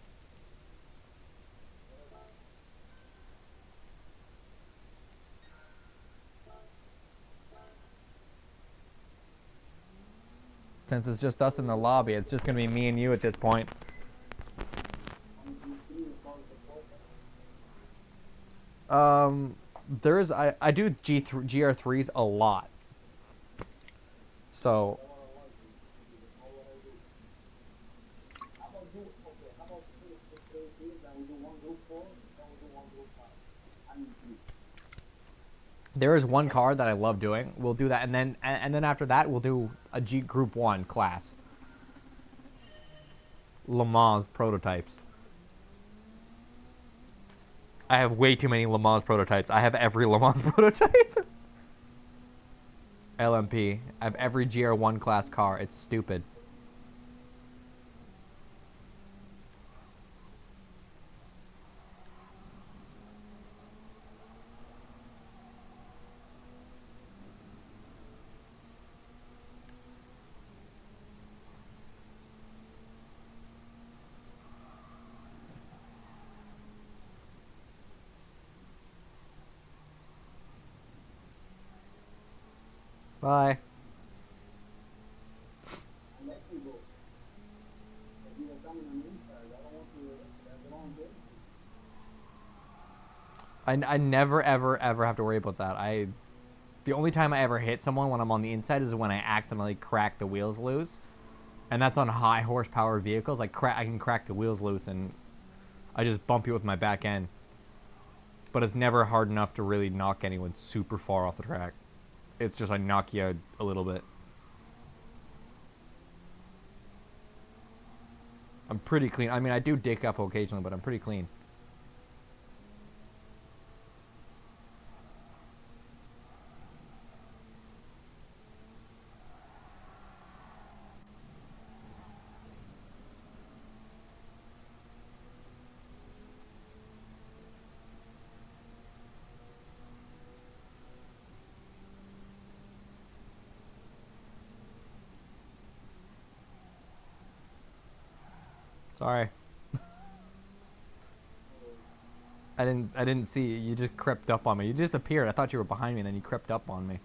Since it's just us in the lobby, it's just gonna be me and you at this point. There's I do GR3s a lot. So That's what I like. That's not what I do. How about finish the three teams and we do one group four, then we do one group five. I mean three. there is one card that I love doing. We'll do that, and then after that we'll do a G Group 1 class. Le Mans prototypes. I have way too many Le Mans prototypes. I have every Le Mans prototype. LMP. I have every GR1 class car. It's stupid. Bye. And let you go. If you were coming on the inside, I don't want to, that's the wrong game. I never ever ever have to worry about that. The only time I ever hit someone when I'm on the inside is when I accidentally crack the wheels loose, and that's on high horsepower vehicles. I can crack the wheels loose and I just bump you with my back end. But it's never hard enough to really knock anyone super far off the track. It's just I knock you out a little bit. I'm pretty clean. I mean, I do dick up occasionally, but I'm pretty clean. Sorry. I didn't see you. You just crept up on me. You disappeared. I thought you were behind me, and then you crept up on me.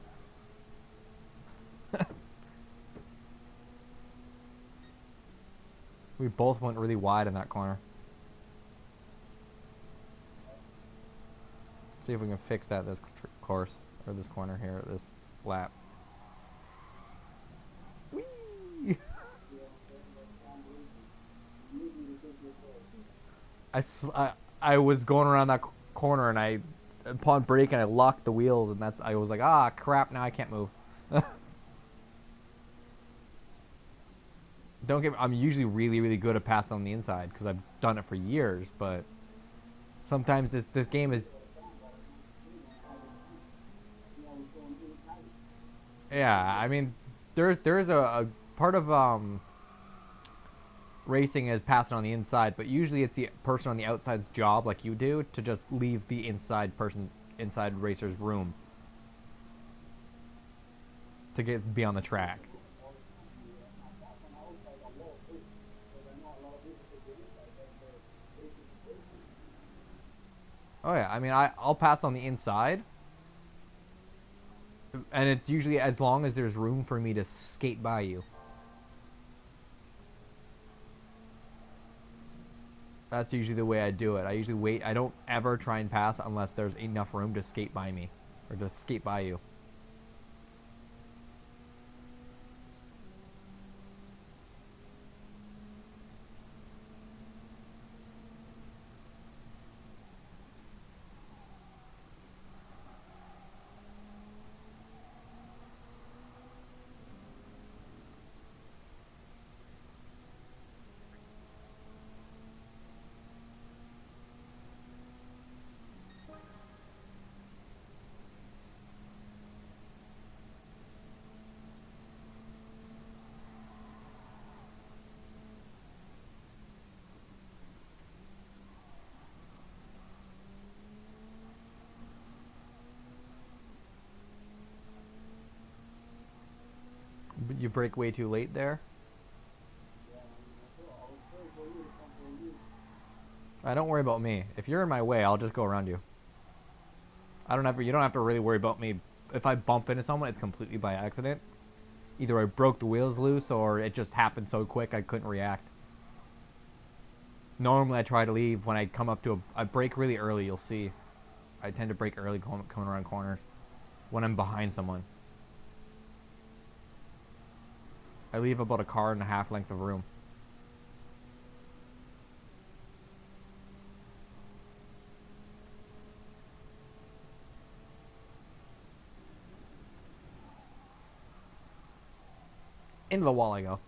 We both went really wide in that corner. See if we can fix that this course or this corner here, this lap. Whee! I was going around that corner and I upon braking I locked the wheels and I was like, ah crap, now I can't move. Don't get I'm usually really good at passing on the inside because I've done it for years, but sometimes this game is yeah, I mean there's a part of racing is passing on the inside, but usually it's the person on the outside's job, like you do, to just leave the inside racer's room to be on the track. Oh yeah, I mean I'll pass on the inside, and it's usually as long as there's room for me to skate by you. That's usually the way I do it. I usually wait. I don't ever try and pass unless there's enough room to skate by me or to skate by you. But you brake way too late there. Don't worry about me. If you're in my way, I'll just go around you. You don't have to really worry about me. If I bump into someone, it's completely by accident. Either I broke the wheels loose or it just happened so quick I couldn't react. Normally I try to leave when I come up to I brake really early, you'll see. I tend to brake early coming around corners when I'm behind someone. I leave about a car and a half length of room. Into the wall I go.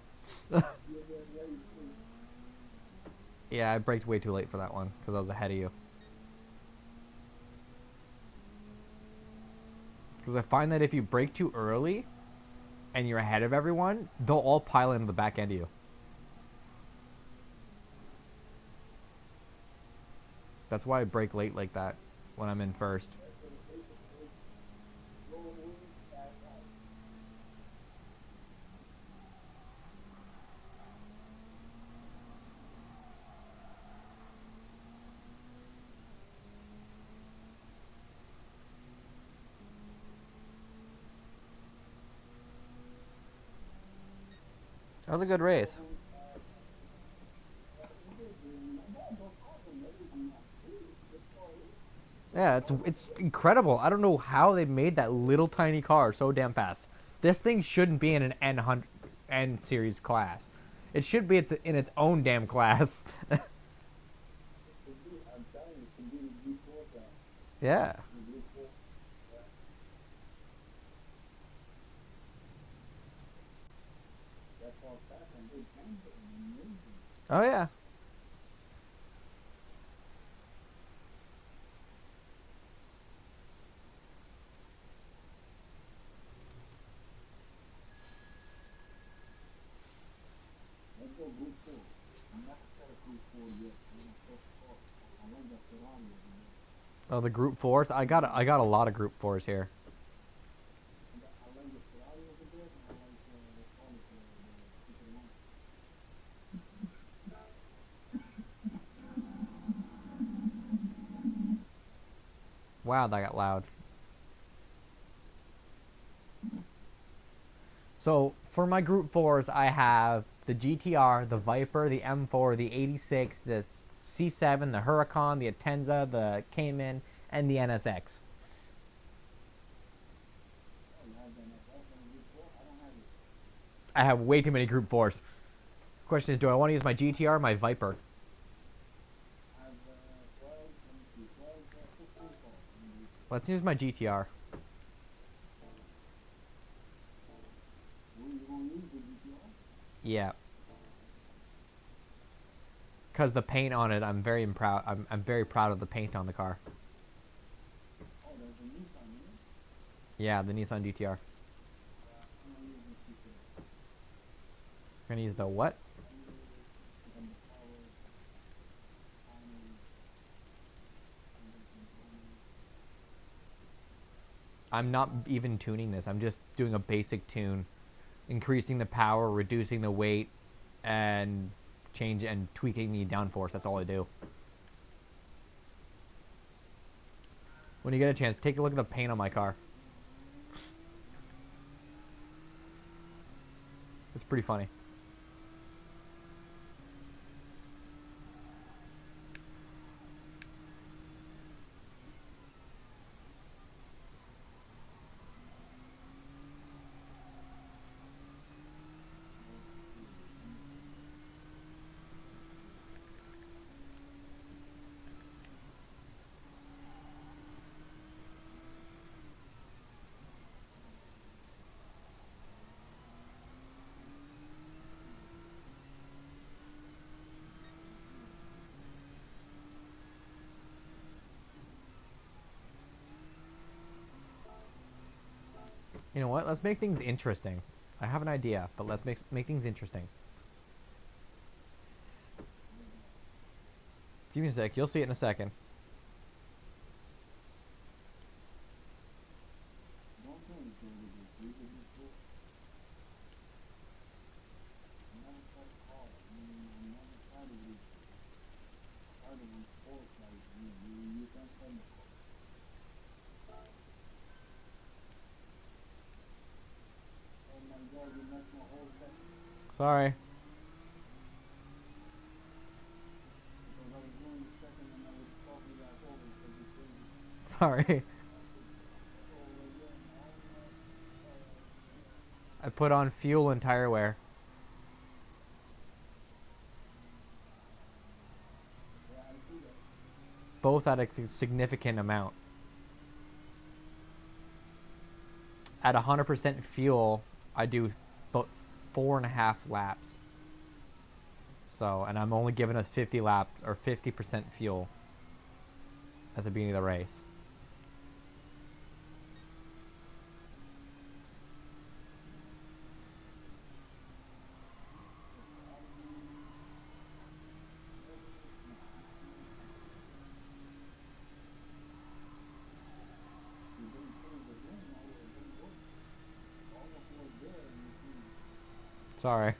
Yeah, I braked way too late for that one because I was ahead of you. Because I find that if you brake too early and you're ahead of everyone, they'll all pile into the back end of you. That's why I brake late like that when I'm in first. That was a good race. Yeah, it's incredible. I don't know how they made that little tiny car so damn fast. This thing shouldn't be in an N series class. It should be in its own damn class. Yeah. Oh yeah. Oh, the group fours. I got a lot of group fours here. Wow, that got loud. So for my group fours, I have the GTR, the Viper, the M4, the 86, the C7, the Huracan, the Atenza, the Cayman, and the NSX. I have way too many group fours. Question is, do I want to use my GTR or my Viper? Let's use my GTR. Yeah. Because the paint on it, I'm very proud. I'm very proud of the paint on the car. Yeah, the Nissan GTR. We're gonna use the what? I'm not even tuning this. I'm just doing a basic tune, increasing the power, reducing the weight, and tweaking the downforce. That's all I do. When you get a chance, take a look at the paint on my car. It's pretty funny. You know what? Let's make things interesting. I have an idea, but let's make things interesting. Give me a sec. You'll see it in a second. Sorry. Sorry. I put on fuel and tire wear. Both at a significant amount. At 100% fuel, I do about 4.5 laps. So, and I'm only giving us 50 laps or 50% fuel at the beginning of the race. Sorry.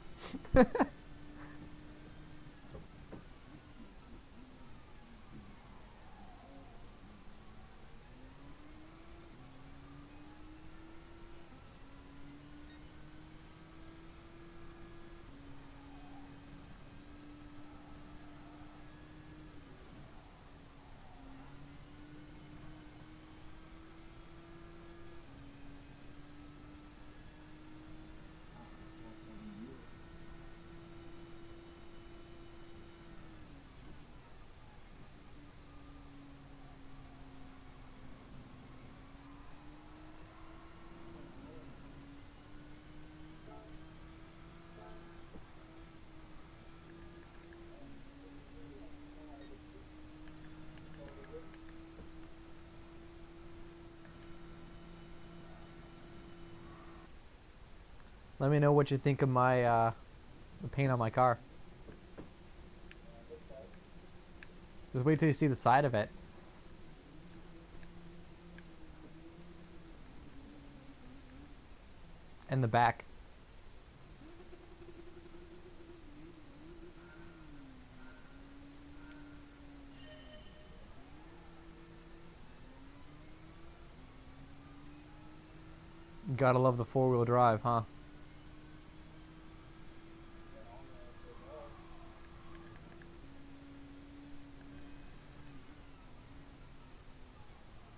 Let me know what you think of my the paint on my car. Just wait till you see the side of it. And the back. Gotta love the four-wheel drive, huh?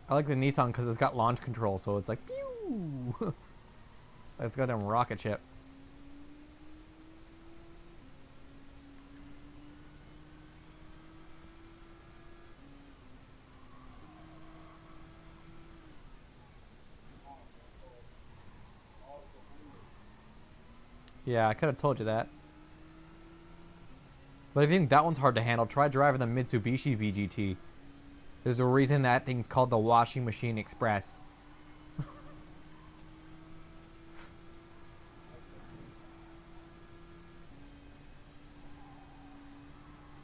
I like the Nissan because it's got launch control, so it's like, pew! It's got a rocket ship. Yeah, I could have told you that. But if you think that one's hard to handle, try driving the Mitsubishi VGT. There's a reason that thing's called the Washing Machine Express.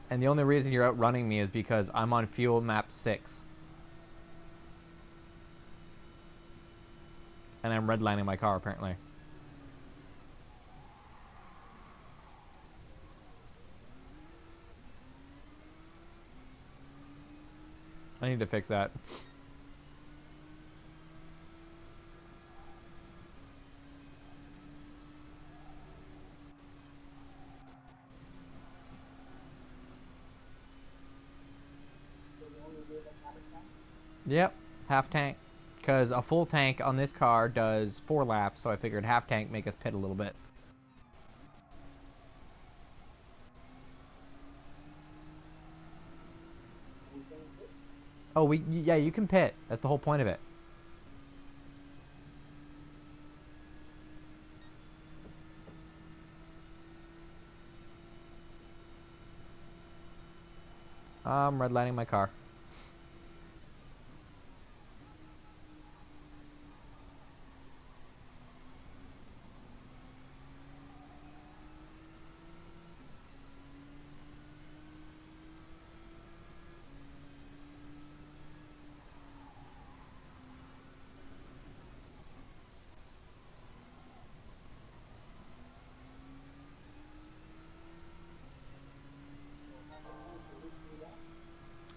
And the only reason you're outrunning me is because I'm on fuel map 6. And I'm redlining my car, apparently. I need to fix that. Yep, half tank. Because a full tank on this car does 4 laps, so I figured half tank make us pit a little bit. Oh, yeah, you can pit. That's the whole point of it. I'm redlining my car.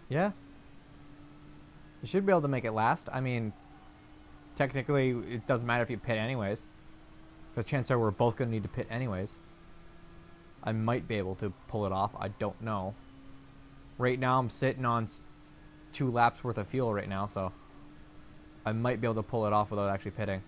Yeah. You should be able to make it last. I mean, technically, it doesn't matter if you pit anyways. Because chances are we're both going to need to pit anyways. I might be able to pull it off. I don't know. Right now, I'm sitting on 2 laps worth of fuel right now, so... I might be able to pull it off without actually pitting.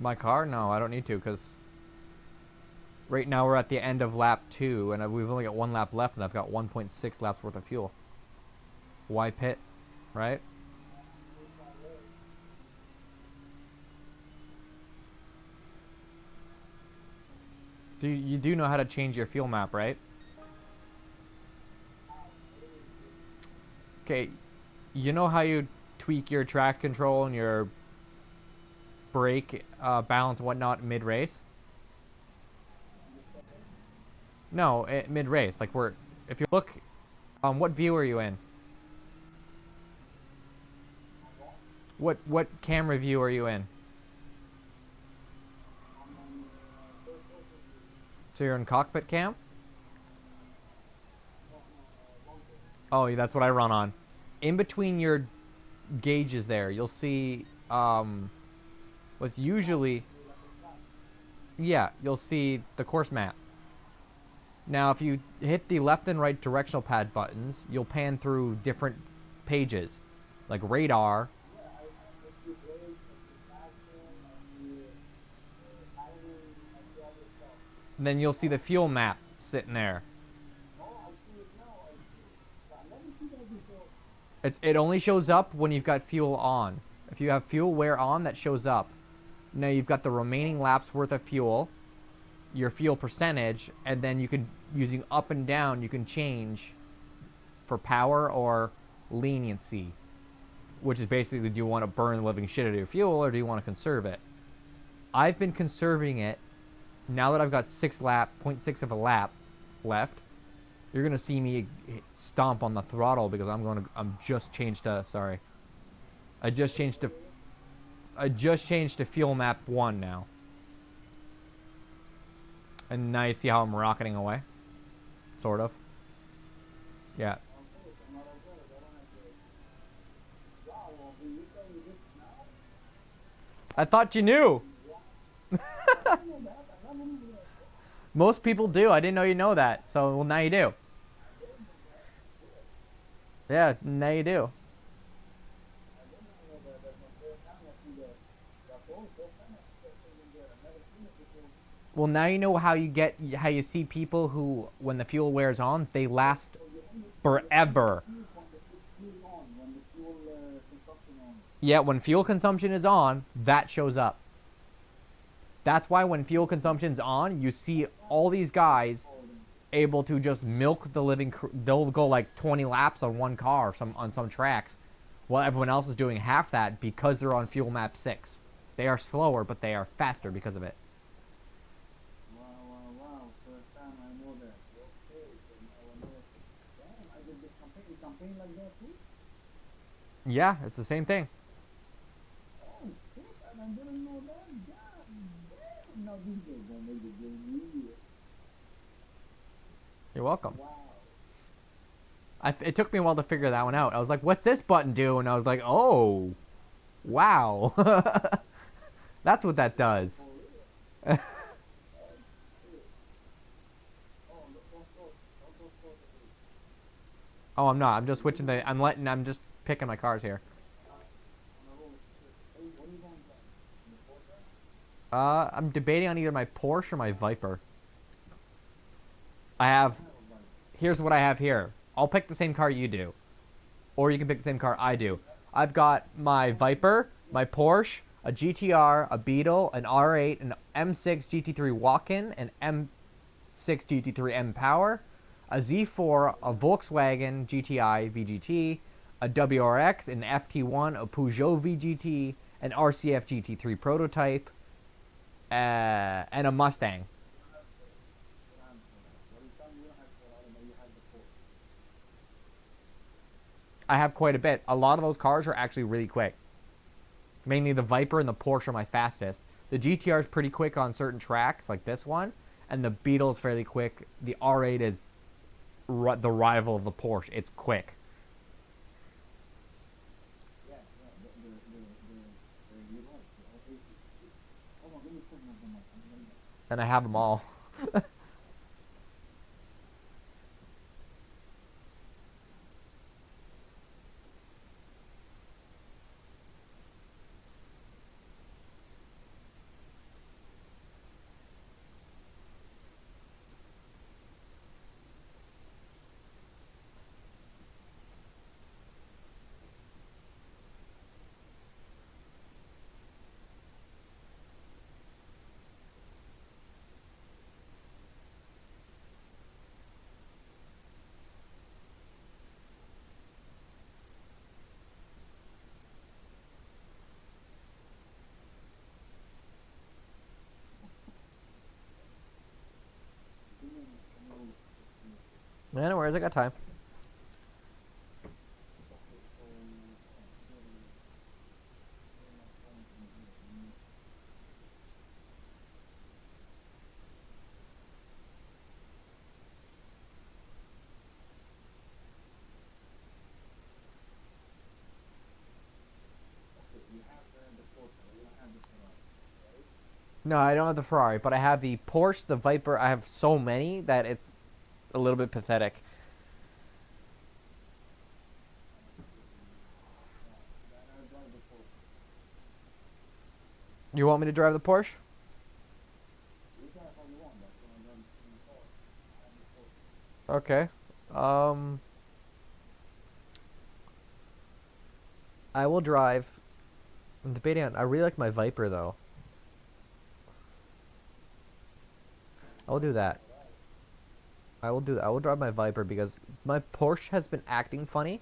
My car? No, I don't need to, because right now we're at the end of lap 2, and we've only got 1 lap left, and I've got 1.6 laps worth of fuel. Why pit, right? You do know how to change your fuel map, right? Okay, you know how you tweak your track control and your brake balance and whatnot mid-race? No, mid-race. Like if you look, what view are you in? What camera view are you in? So you're in cockpit cam? Oh, that's what I run on. In between your gauges there, you'll see what's usually, yeah, you'll see the course map. Now, if you hit the left and right directional pad buttons, you'll pan through different pages, like radar. And then you'll see the fuel map sitting there. It only shows up when you've got fuel on. If you have fuel wear on, that shows up. Now you've got the remaining laps worth of fuel, your fuel percentage, and then you can, using up and down, you can change for power or leniency, which is basically, do you want to burn the living shit out of your fuel or do you want to conserve it? I've been conserving it. Now that I've got 0.6 of a lap left, you're gonna see me stomp on the throttle because I'm just changed to, sorry. I just changed to fuel map 1 now. And now you see how I'm rocketing away? Sort of. Yeah. I thought you knew! Most people do. I didn't know you know that. So, well, now you do. Yeah, now you do. Well, now you know how you see people who, when the fuel wears on, they last forever. Yeah, when fuel consumption is on, that shows up. That's why when fuel consumption's on, you see all these guys able to just milk the living. They'll go like 20 laps on one car, on some tracks, while everyone else is doing half that because they're on fuel map 6. They are slower, but they are faster because of it. Wow. First time I know that. Okay, so now I know. Damn, I did this campaign like that too? Yeah, it's the same thing. Oh, shit, I didn't know that. God damn. Now these guys gonna make the game easier. You're welcome. Wow. It took me a while to figure that one out. I was like, what's this button do? And I was like, oh, wow. That's what that does. Oh, I'm not. I'm just switching I'm just picking my cars here. I'm debating on either my Porsche or my Viper. Here's what I have here. I'll pick the same car you do. Or you can pick the same car I do. I've got my Viper, my Porsche, a GTR, a Beetle, an R8, an M6 GT3 walk-in, an M6 GT3 M Power, a Z4, a Volkswagen GTI VGT, a WRX, an FT1, a Peugeot VGT, an RCF GT3 prototype, and a Mustang. I have quite a bit. A lot of those cars are actually really quick. Mainly the Viper and the Porsche are my fastest. The GTR is pretty quick on certain tracks, like this one, and the Beetle is fairly quick. The R8 is the rival of the Porsche. It's quick. Yeah, you're right. The 080. Hold on, let me turn the mic. And I have them all. No worries, I got time. No, I don't have the Ferrari, but I have the Porsche, the Viper. I have so many that it's a little bit pathetic. You want me to drive the Porsche? Okay. Um, I will drive. I'm debating on. I really like my Viper though. I will do that. I will do that. I will drive my Viper because my Porsche has been acting funny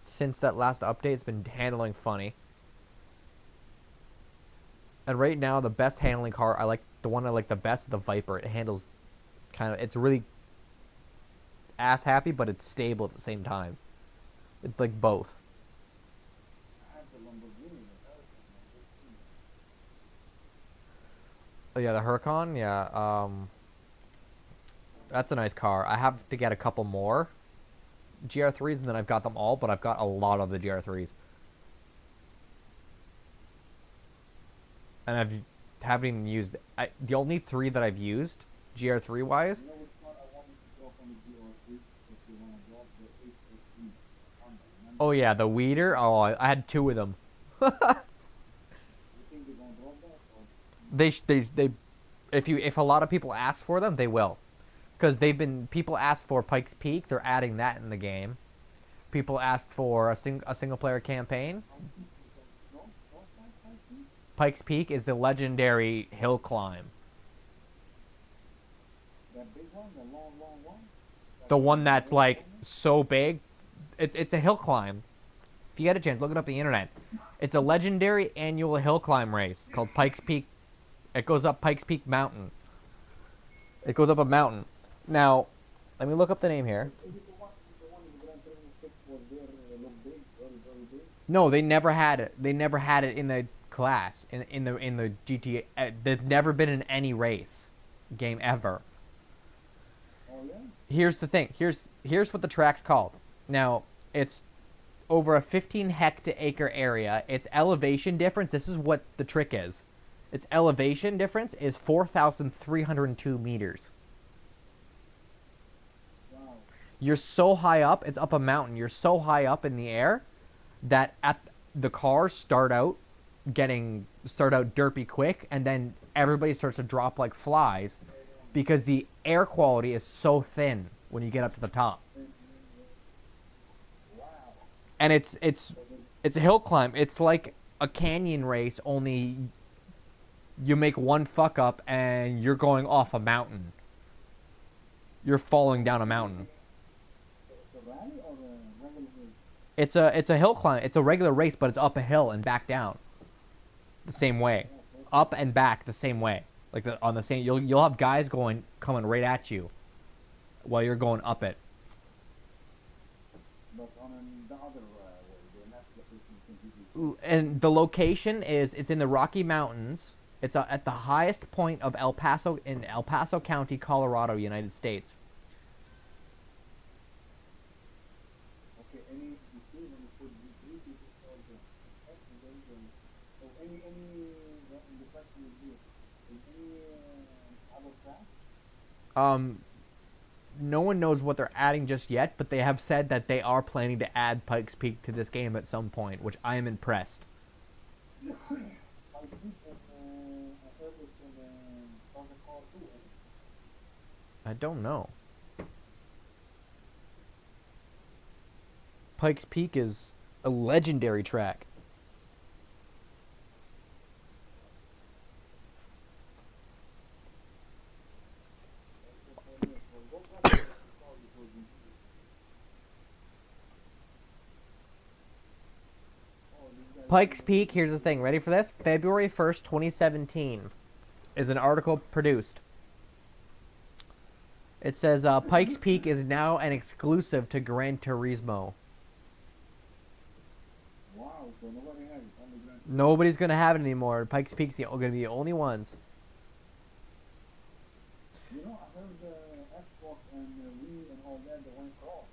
since that last update. It's been handling funny. And right now, the best handling car, the one I like the best, the Viper. It handles it's really ass happy, but it's stable at the same time. It's like both. Oh yeah, the Huracan, yeah. That's a nice car. I have to get a couple more GR3s, and then I've got them all, but I've got a lot of the GR3s. And haven't even used the only three that I've used GR3 wise. Oh yeah, the Weeder. Oh, I had two of them. They if a lot of people ask for them, they will, because people ask for Pikes Peak. They're adding that in the game. People asked for a single player campaign. Pikes Peak is the legendary hill climb. That big one, the long one. The one that's like so big. It's a hill climb. If you get a chance, look it up on the internet. It's a legendary annual hill climb race called Pikes Peak. It goes up Pikes Peak Mountain. It goes up a mountain. Now, let me look up the name here. No, they never had it. They never had it in the class in the GTA. There's never been in any race game ever. Oh yeah. Here's the thing. Here's what the track's called. Now, it's over a 15 hectare area. Its elevation difference. This is what the trick is. Its elevation difference is 4,302 meters. Wow. You're so high up. It's up a mountain. You're so high up in the air that the cars start out derpy quick, and then everybody starts to drop like flies because the air quality is so thin when you get up to the top. Wow. And it's a hill climb. It's like a canyon race, only you make one fuck up and you're going off a mountain. You're falling down a mountain. The rally or the regular race? It's a hill climb. It's a regular race, but it's up a hill and back down. The same way. Up and back the same way. Like on the same you'll have guys coming right at you while you're going up it. But on the other way, the next location. And the location it's in the Rocky Mountains. It's at the highest point of El Paso in El Paso County, Colorado, United States. Okay, any you see when you put the three people for the X and then so the question is this. Is any other track? Um, no one knows what they're adding just yet, but they have said that they are planning to add Pikes Peak to this game at some point, which I am impressed. Pikes Peak and I heard it's in what's it called too, eh? I don't know. Pikes Peak is a legendary track. Pikes Peak, here's the thing. Ready for this? February 1st, 2017 is an article produced. It says Pikes Peak is now an exclusive to Gran Turismo. Wow, so nobody has it. Only Gran Turismo. Nobody's going to have it anymore. Pikes Peak's going to be the only ones. You know, I heard the Xbox and Wii and all that, they went cross.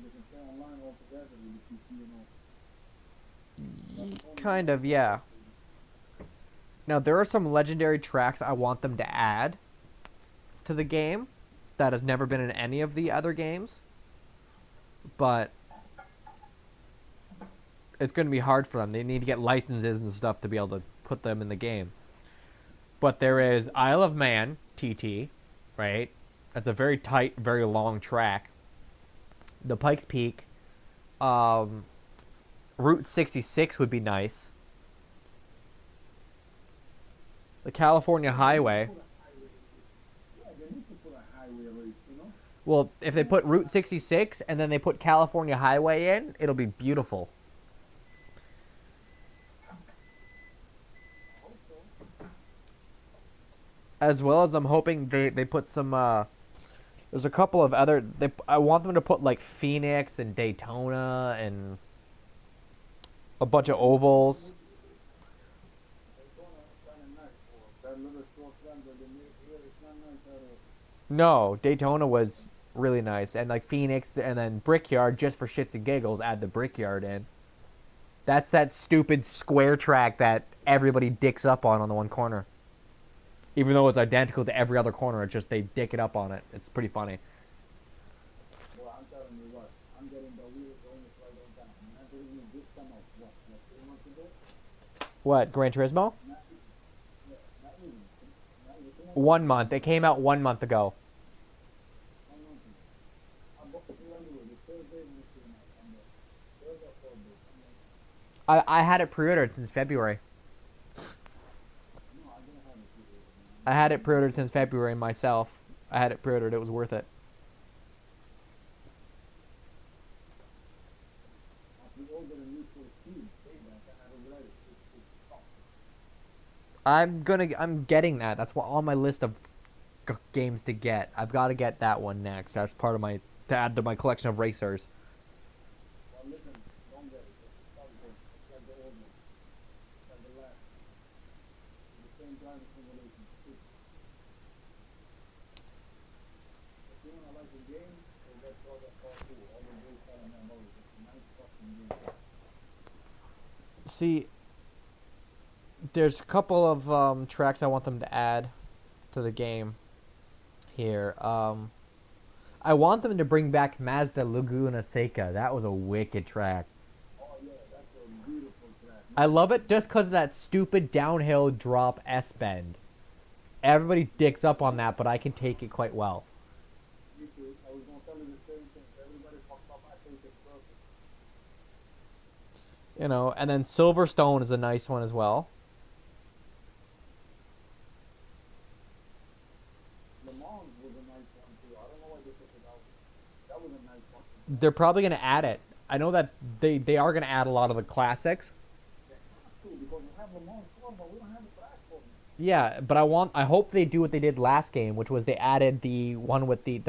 They can play online all together with the PC and all. Kind of, yeah. Now, there are some legendary tracks I want them to add to the game that has never been in any of the other games. But it's going to be hard for them. They need to get licenses and stuff to be able to put them in the game. But there is Isle of Man, TT, right? That's a very tight, very long track. The Pikes Peak, Route 66 would be nice. The California Highway. Yeah, they need to put a highway race, you know? Well, if they put Route 66 and then they put California Highway in, it'll be beautiful. I hope so. As well as I'm hoping they put some, there's a couple of other, I want them to put like Phoenix and Daytona and a bunch of ovals. Daytona is kind of nice for that little short run that they made here. It's not nice at all. No, Daytona was really nice. And like Phoenix and then Brickyard, just for shits and giggles, add the Brickyard in. That's that stupid square track that everybody dicks up on the one corner. Even though it's identical to every other corner, it's just they dick it up on it. It's pretty funny. Well, I'm telling you what, I'm getting the wheels almost right on time. Not even this come out, what, 3 months ago? What, Gran Turismo? Not even, yeah, not even. Not even 2 months 1 month. It came out 1 month ago. 1 month ago. I bought it anyway, the third day when it came out. On the third or fourth day. I had it pre-ordered since February. No, I didn't have it today, man. I had it pre-ordered since February myself. I had it pre-ordered. It was worth it. I pre-ordered a new for Steam. Hey, man, I regret it. It's tough. I'm getting that. That's on my list of games to get. I've got to get that one next. That's part of my to add to my collection of racers. Well, listen, don't get it. It's tough, bro. It's like the old one. It's like the last. The same driving simulation. If you want to like the game, so that's all that's all cool. All the great stuff and memories. It's a nice fucking game. See, there's a couple of tracks I want them to add to the game here. I want them to bring back Mazda Laguna Seca. That was a wicked track. Oh yeah, that's a beautiful track. I love it just because of that stupid downhill drop S-bend. Everybody dicks up on that, but I can take it quite well. Me too. I was gonna tell you the same thing. Everybody fucked up. I think it's perfect. You know, and then Silverstone is a nice one as well. Le Mans was a nice one too. I don't know why they took it out. That was a nice one. They're probably going to add it. I know that they are going to add a lot of the classics. They have to because we have Le Mans 4, but we don't have a track for them. Yeah, but I hope they do what they did last game, which was they added the one with the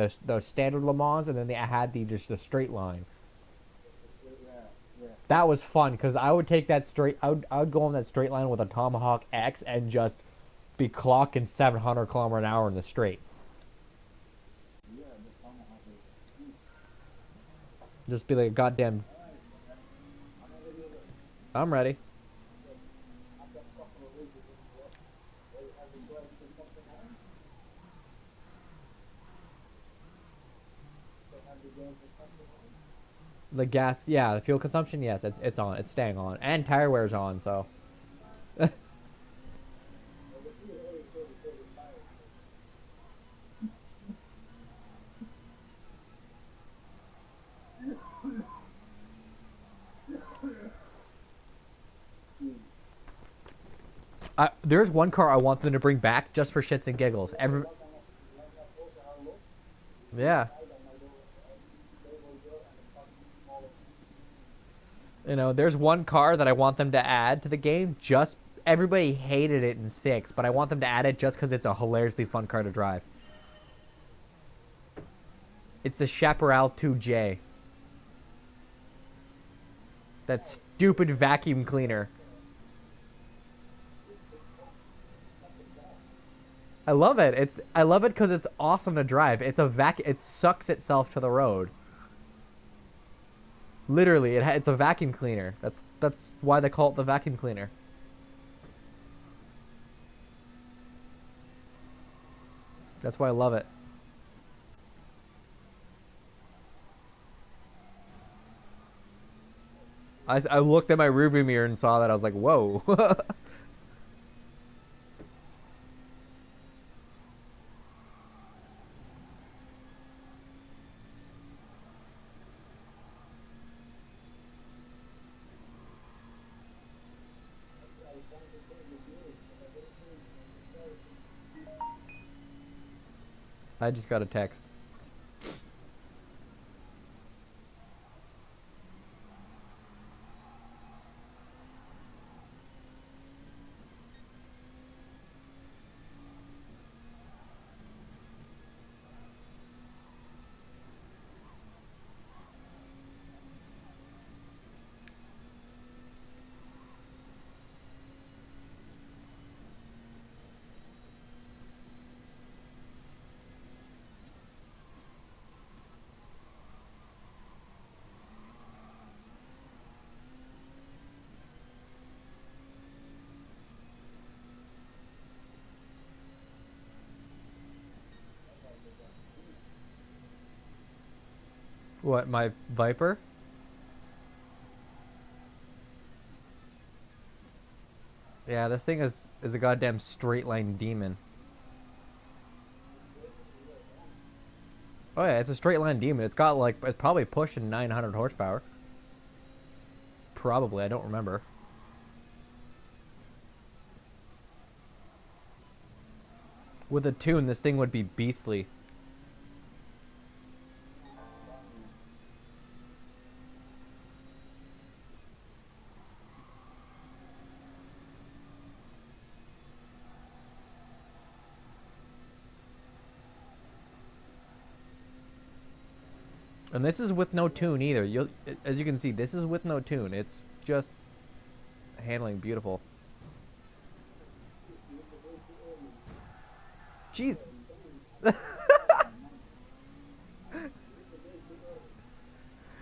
standard Le Mans, and then they had just the straight line. Yeah, yeah. That was fun because I would take that straight. I would go on that straight line with a Tomahawk X and just be clocking 700 kilometer an hour in the straight. Yeah, the summer has it. Just be like a goddamn. Alright, I'm already awake. I'm ready. Good. I've got a couple of races in the work. They have the drive consumption on. They have the drive consumption on. The gas, yeah, the fuel consumption, yes, it's on. It's staying on, and tire wear's on. So. Well, the fuel already told the tires. There's one car I want them to bring back just for shits and giggles. Yeah. You know, there's one car that I want them to add to the game. Just everybody hated it in 6, but I want them to add it just because it's a hilariously fun car to drive. It's the Chaparral 2J. That stupid vacuum cleaner. I love it. I love it because it's awesome to drive. It sucks itself to the road. Literally, it's a vacuum cleaner. That's why they call it the vacuum cleaner. That's why I love it. I looked at my rearview mirror and saw that. I was like, whoa. I just got a text. What, my Viper? Yeah, this thing is a goddamn straight line demon. Oh yeah, it's a straight line demon. It's got like, it's probably pushing 900 horsepower. Probably, I don't remember. With a tune, this thing would be beastly. And this is with no tune either. As you can see, this is with no tune. It's just handling beautiful. Jeez.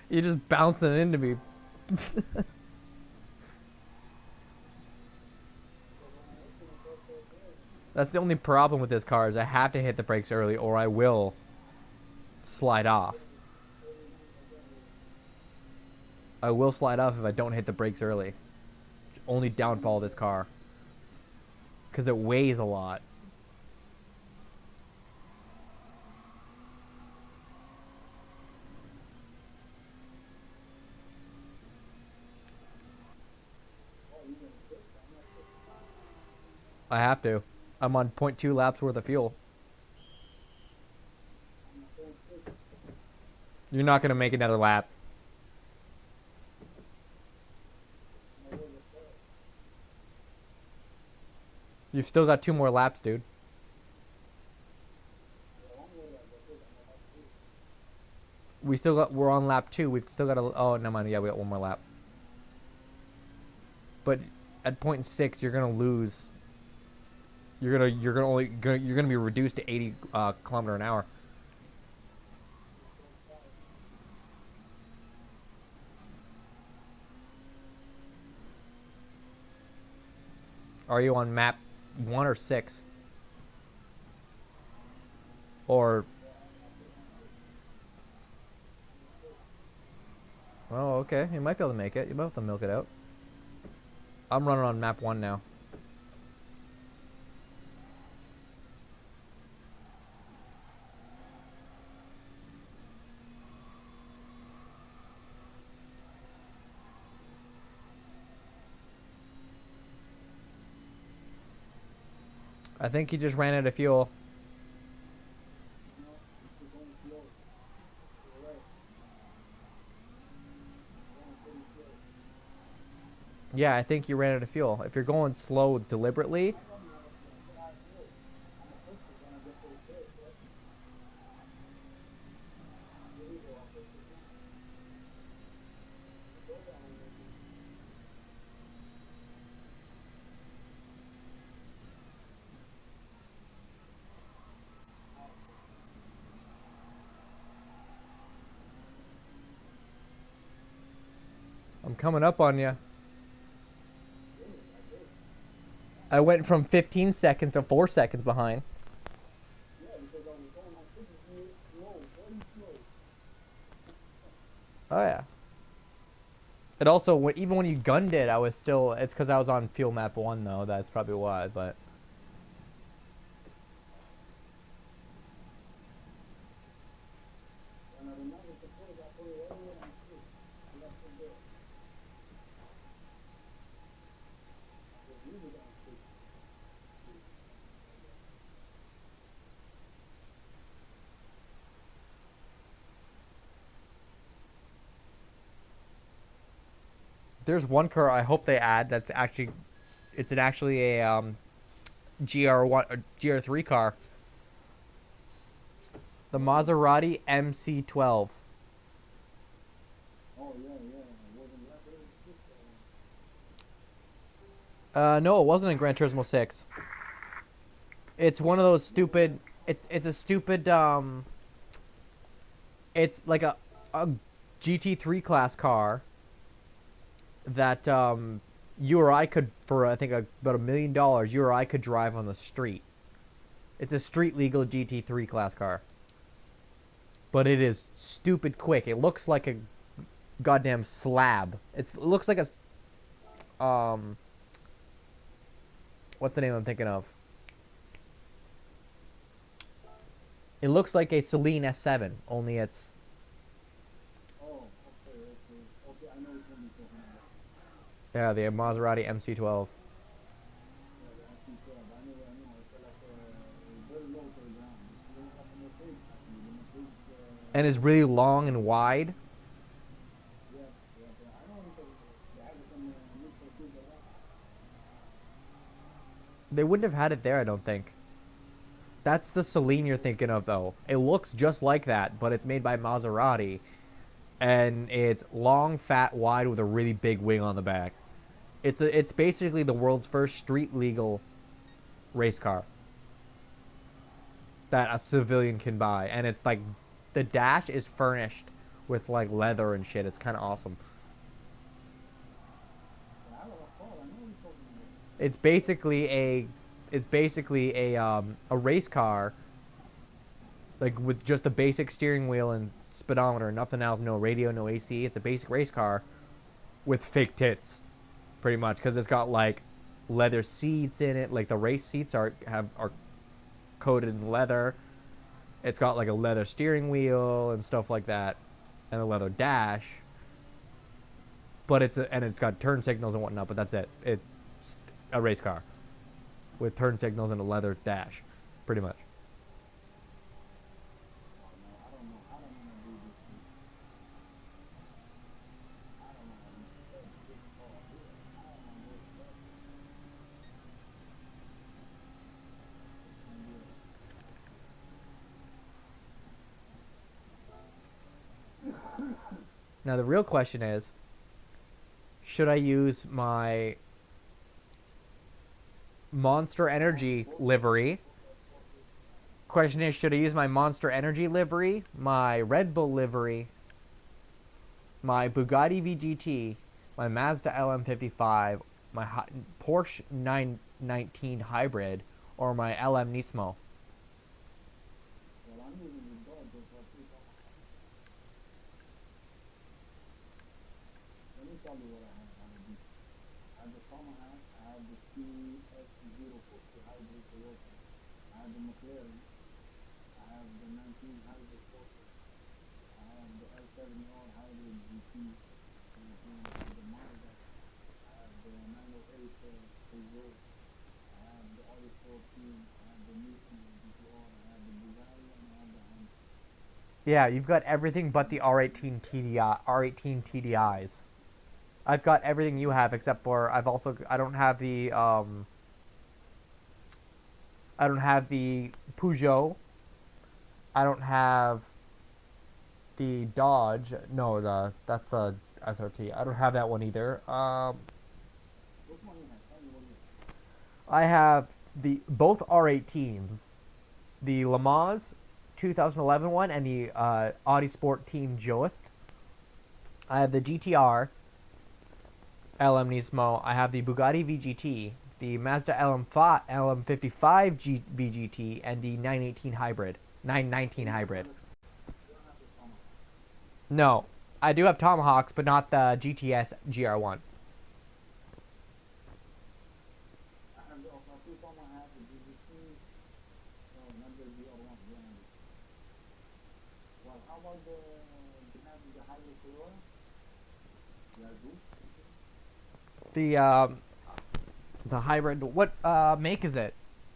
You're just bouncing into me. That's the only problem with this car is I have to hit the brakes early or I will slide off. I will slide off if I don't hit the brakes early. It's the only downfall of this car. Because it weighs a lot. I have to. I'm on 0.2 laps worth of fuel. You're not going to make another lap. You've still got 2 more laps, dude. We're on lap 2. We've still got oh, never mind. Yeah, we got 1 more lap. But at 0.6, you're going to lose you're gonna be reduced to 80 kilometer an hour. Are you on map 1 or 6? Or oh, okay, you might be able to make it. You might have to milk it out. I'm running on map 1 now. I think he just ran out of fuel. Yeah, I think you ran out of fuel. If you're going slow deliberately, I'm coming up on you. I went from 15 seconds to 4 seconds behind. Oh yeah. It also, even when you gunned it, I was still. It's because I was on fuel map 1 though. That's probably why. But there's one car I hope they add that's actually, actually a GR1 or GR3 car. The Maserati MC12. Oh yeah, yeah. Wasn't that No, it wasn't in Gran Turismo 6. It's one of those stupid. It's a stupid. It's like a GT3 class car that you or I could, for I think about $1 million, you or I could drive on the street. It's a street legal GT3 class car, but it is stupid quick. It looks like a goddamn slab. It looks like a what's the name I'm thinking of? It looks like a Celine S7, only it's. Oh, okay, okay. Okay, I know which one you're talking about. Yeah, the Maserati MC12. Yeah, the MC12. I know. It's like very low to the ground. It's like a Mercedes, actually. The Mercedes, And it's really long and wide. yeah, yeah, yeah. I know because they have some need for speed around. They wouldn't have had it there, I don't think. That's the Celine you're thinking of, though. It looks just like that, but it's made by Maserati, and it's long, fat, wide with a really big wing on the back. It's basically the world's first street legal race car that a civilian can buy, and it's like the dash is furnished with like leather and shit. It's kind of awesome. Yeah, I was called. I know what you're talking about. It's basically a race car, like with just a basic steering wheel and speedometer, nothing else, no radio, no AC. It's a basic race car with fake tits, pretty much, because it's got like leather seats in it. Like the race seats are coated in leather. It's got like a leather steering wheel and stuff like that, and a leather dash. But it's got turn signals and whatnot. But that's it. It's a race car with turn signals and a leather dash, pretty much. Oh, no, I don't know. I don't know do this thing. I don't know. This car here. I don't know what it's about. And yeah. Now the real question is, should I use my Monster Energy livery. Question is, should I use my Monster Energy livery, my Red Bull livery, my Bugatti VGT, my Mazda LM55, my Porsche 919 Hybrid, or my LM Nismo? Well, I'm using the dog, but let me tell you what I have. I have the Tomahawk, I have the CS040 hybrid Toyota, I have the McLaren, I have the 19 hybrid Porsche, I have the L70R hybrid GT, and I have the Mazda, I have the 908 Peugeot, I have the RS14, I have the Nissan GTR, I have the Bugatti, and I have the Honda. Yeah, you've got everything but the R18 TDIs. I've got everything you have except for I don't have the Peugeot. I don't have the Dodge. No, that's the SRT. I don't have that one either. Which one you have? Tell me what you have. I have the both R18s, the Le Mans 2011 one and the Audi Sport Team Joest. I have the GTR LM Nismo. I have the Bugatti VGT, the Mazda LM55 VGT, and the 918 hybrid, 919 hybrid. You don't have the Tomahawk. No, I do have Tomahawks, but not the GTS GR1. I have the two Tomahawk, the GGC, no, not the GR1, you don't have it. Well, how about you have the hybrid Toyota? Yeah, I do. The hybrid. What make is it?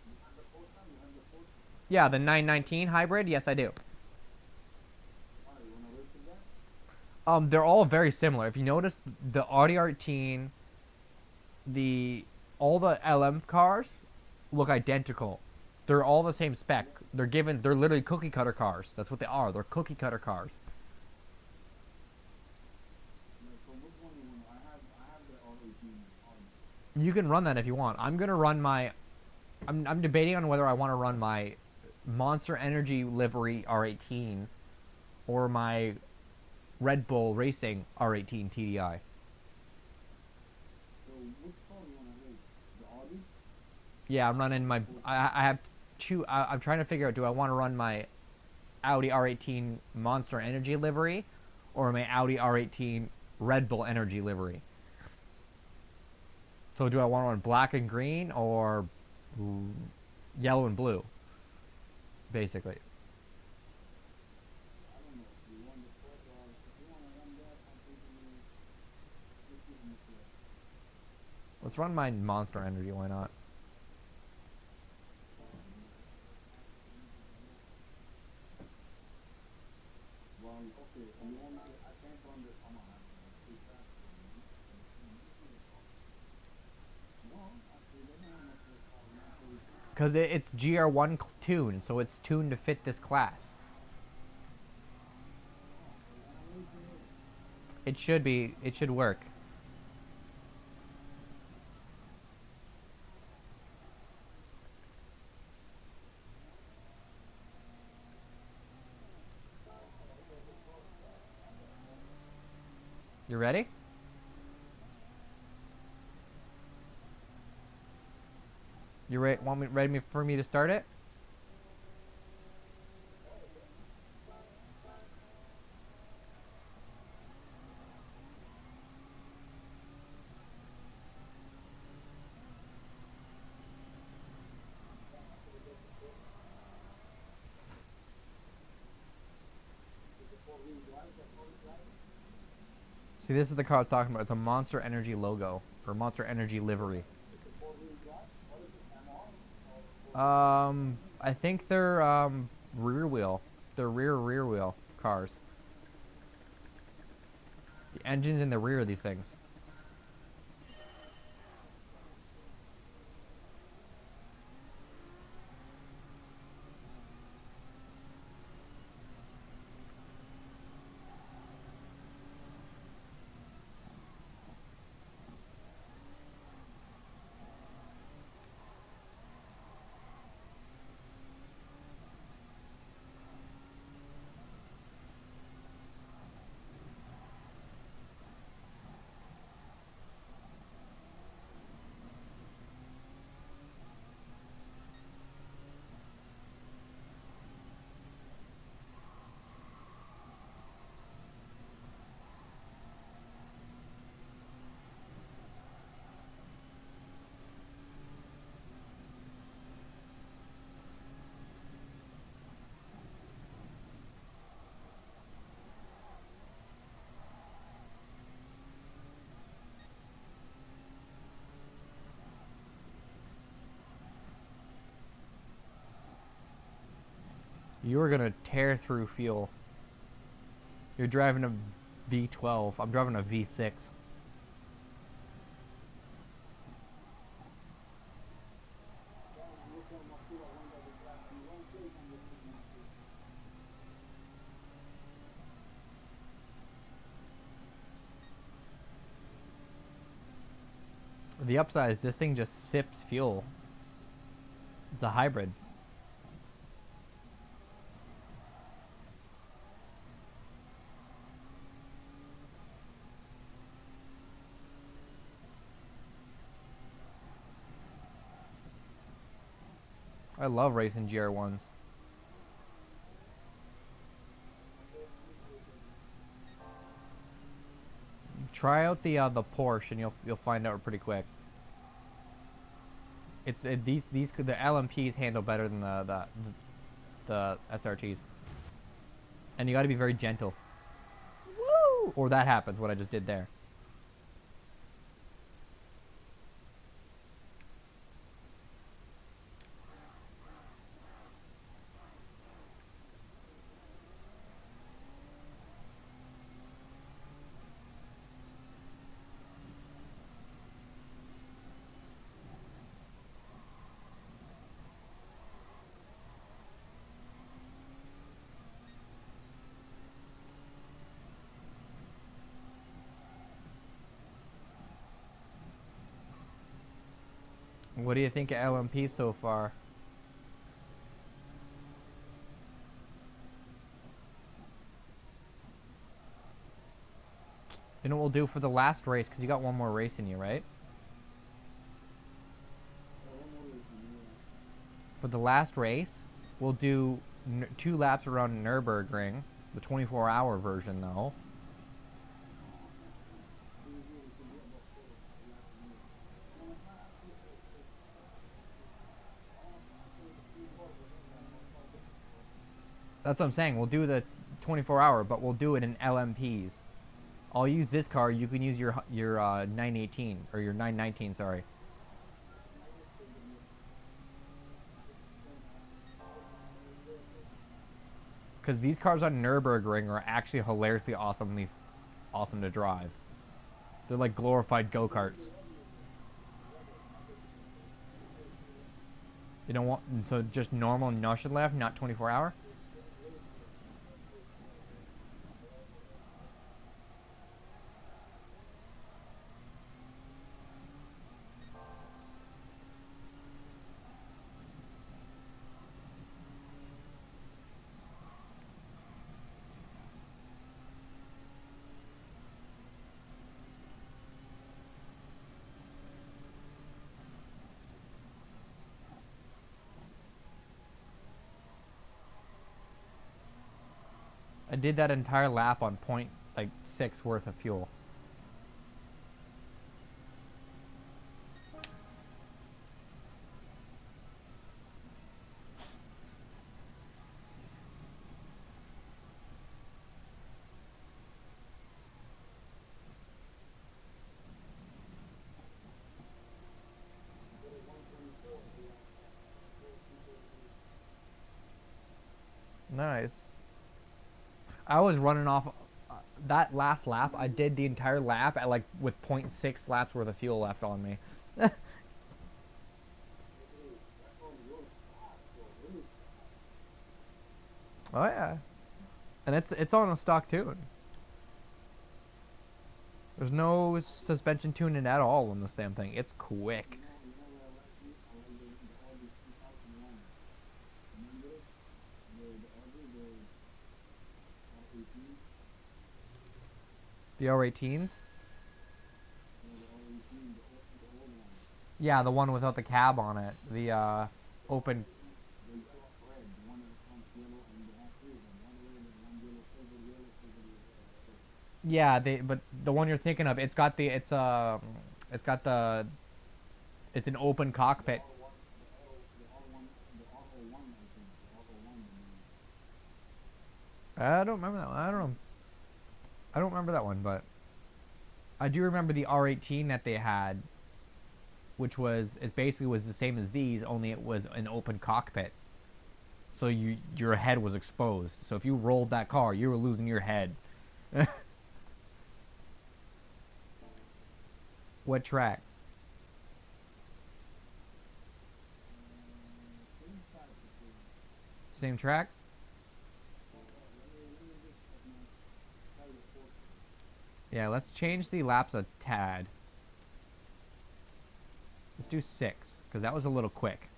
You have the Porsche, you have the Porsche. Yeah, the 919 hybrid. Yes, I do. Why, you want to race with that? They're all very similar. If you notice, the Audi R18, the all the LM cars look identical. They're all the same spec. They're literally cookie cutter cars. That's what they are. They're cookie cutter cars. Yeah, so which one you want? I have the R18 R. You can run that if you want. I'm debating on whether I want to run my Monster Energy livery R18 or my Red Bull Racing R18 TDI. So which car you want to race? The Audi? Yeah, I'm running my. I have two. I'm trying to figure out, do I want to run my Audi R18 Monster Energy livery or my Audi R18 Red Bull Energy livery? So do I want to run black and green or yellow and blue? Basically. I don't know. You want the sport or if you want to run that, I'm thinking let's see how much you have. Let's run my Monster Energy. Why not? Well, okay, you want to, I can't run the Tomahawk. It's too fast for me. No, actually, they don't have much horsepower. 942. Because it's GR1 tuned, so it's tuned to fit this class. Oh, so you want to race in it? It should be. It should work. You ready? You ready for me to start it? Is it four-wheel drive? That four-wheel drive? See, this is the car I was talking about. It's a Monster Energy logo or Monster Energy livery. It's a four-wheel drive? What is it? MR or four-wheel? I think they're rear wheel. They're rear wheel cars. The engine's in the rear of these things. You are gonna tear through fuel. You're driving a V12. I'm driving a V6. The upside is this thing just sips fuel. It's a hybrid. I love racing GR1s. Try out the Porsche and you'll find out pretty quick. These the LMPs handle better than the SRTs, and you got to be very gentle. Woo! Or that happens. What I just did there. What do you think of LMP so far? You know what we'll do for the last race, because you got one more race in you, right? For the last race, we'll do 2 laps around Nürburgring, the 24-hour version, though. That's what I'm saying. We'll do the 24-hour, but we'll do it in LMPs. I'll use this car. You can use your 918 or your 919. Sorry. Because these cars on Nürburgring are actually hilariously awesome to drive. They're like glorified go-karts. You don't want so just normal notion left, not 24-hour. I did that entire lap on point like 6 worth of fuel. Nice. I was running off that last lap. I did the entire lap at like with point 0.6 laps worth of fuel left on me. Oh yeah, and it's on a stock tune. There's no suspension tuning at all on this damn thing. It's quick. The R18s? Yeah, the one without the cab on it. The open. Yeah, but the one you're thinking of, it's got the it's an open cockpit. I don't remember that one. I don't know. I don't remember that one, but I do remember the R18 that they had, which was it basically was the same as these, only it was an open cockpit. So your head was exposed. So if you rolled that car, you were losing your head. What track? Same track? Yeah, let's change the laps a tad. Let's do 6, because that was a little quick.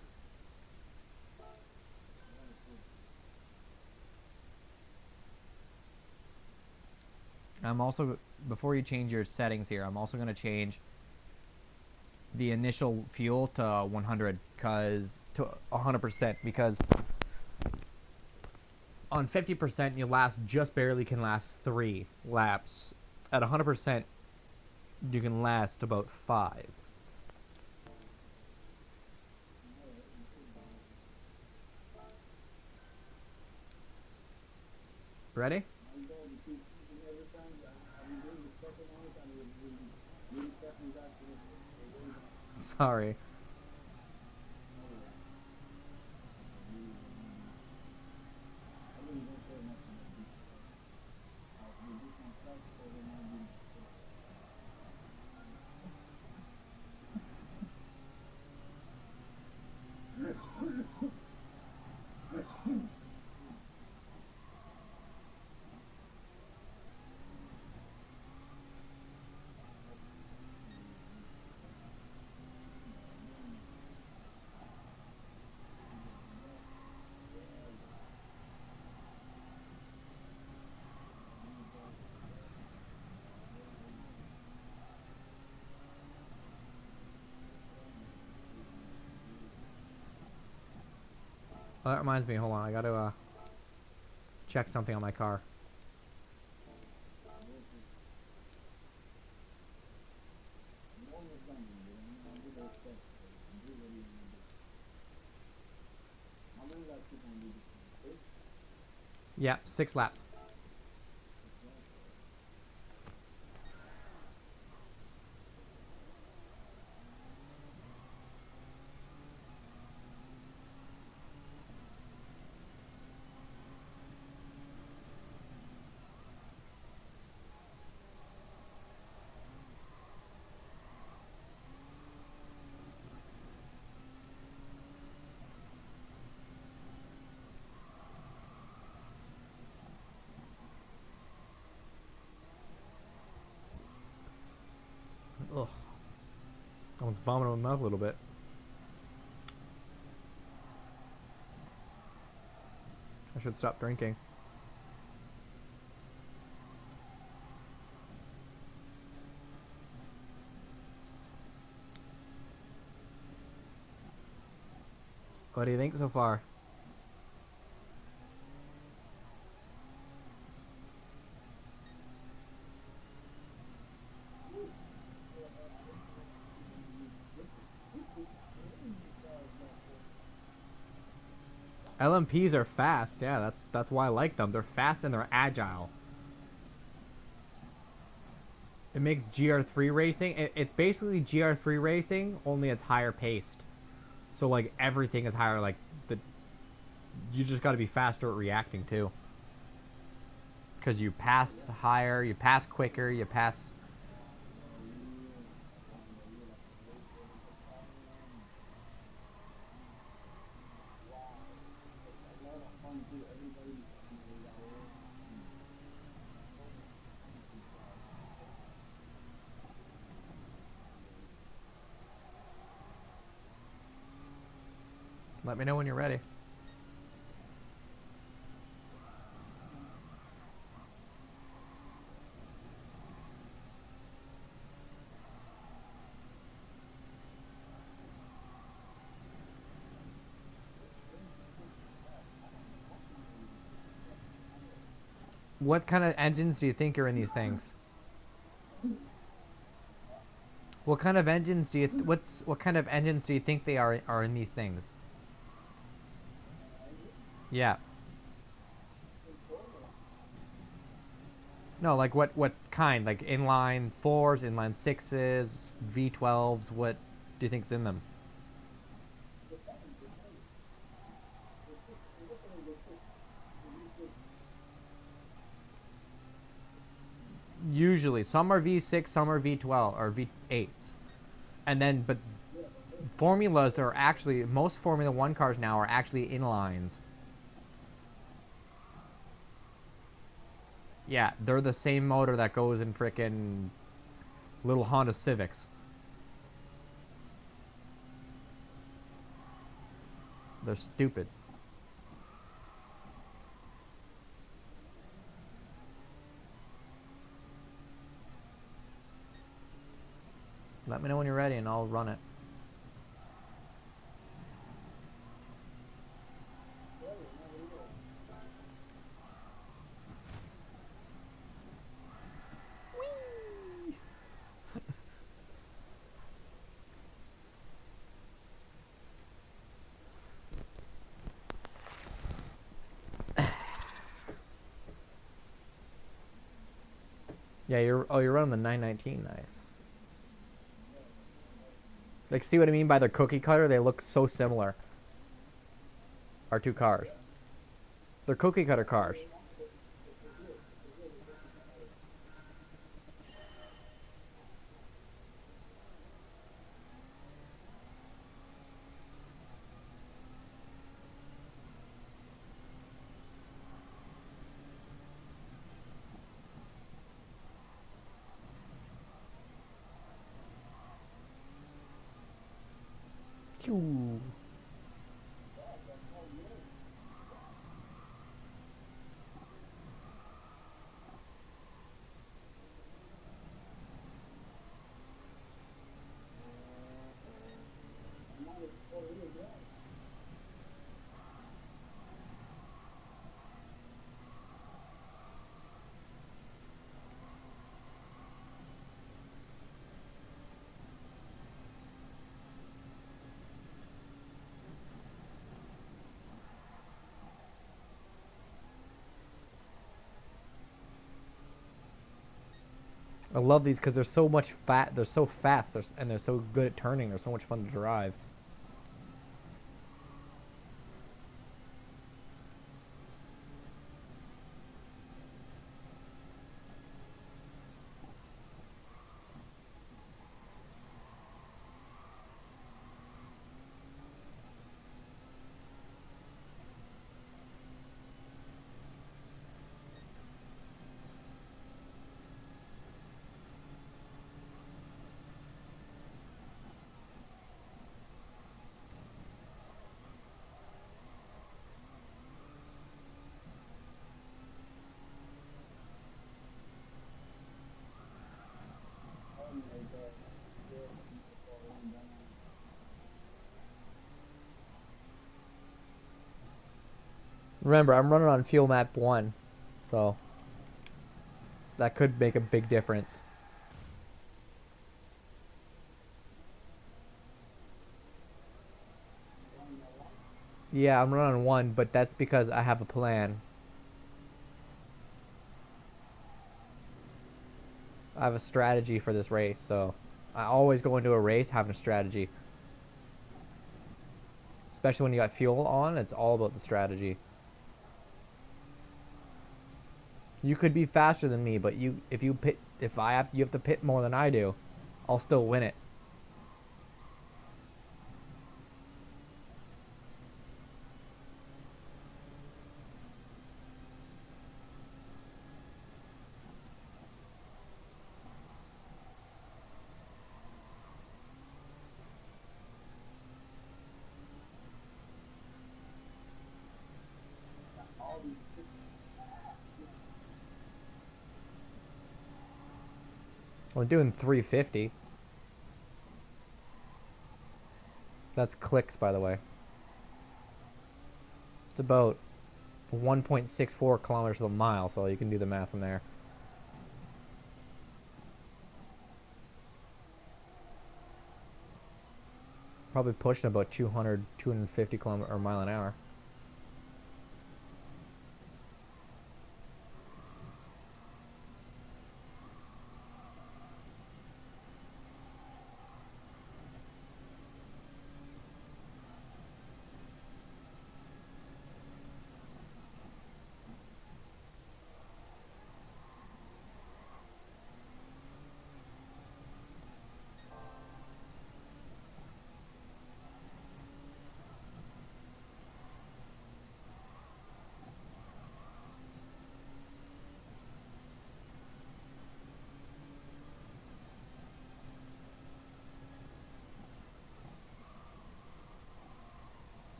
I'm also, before you change your settings here, I'm also going to change the initial fuel to 100, to 100%, because on 50% you just barely can last 3 laps. At 100% you can last about 5. Ready? Sorry. Oh, that reminds me, hold on, I gotta check something on my car. Yeah, 6 laps. Ugh. I almost vomited in my mouth a little bit. I should stop drinking. What do you think so far? LMPs are fast. Yeah, that's why I like them. They're fast and they're agile. It makes GR3 racing. It's basically GR3 racing, only it's higher paced. So like everything is higher. Like the you just got to be faster at reacting too. Because you pass higher, you pass quicker, you pass. Let me know when you're ready. What kind of engines do you think are in these things? What kind of engines do you what kind of engines do you think they are in these things? Yeah. No, like what kind? Like inline fours, inline sixes, V12s. What do you think's in them? Usually, some are V6, some are V12 or V8s, and then but formulas are actually most Formula One cars now are actually inlines. Yeah, they're the same motor that goes in frickin' little Honda Civics. They're stupid. Let me know when you're ready and I'll run it. Yeah, you're running the 919, nice. Like, see what I mean by the cookie cutter? They look so similar. Our two cars. They're cookie cutter cars. Phew. I love these because they're so much fat. They're so fast. And they're so good at turning. They're so much fun to drive. Remember, I'm running on fuel map 1, so that could make a big difference. Yeah, I'm running on 1, but that's because I have a plan. I have a strategy for this race, so I always go into a race having a strategy. Especially when you got fuel on, it's all about the strategy. You could be faster than me, but you have to pit more than I do, I'll still win it. I'm doing 350. That's clicks, by the way. It's about 1.64 kilometers per mile, so you can do the math from there. Probably pushing about 200, 250 kilometer or mile an hour.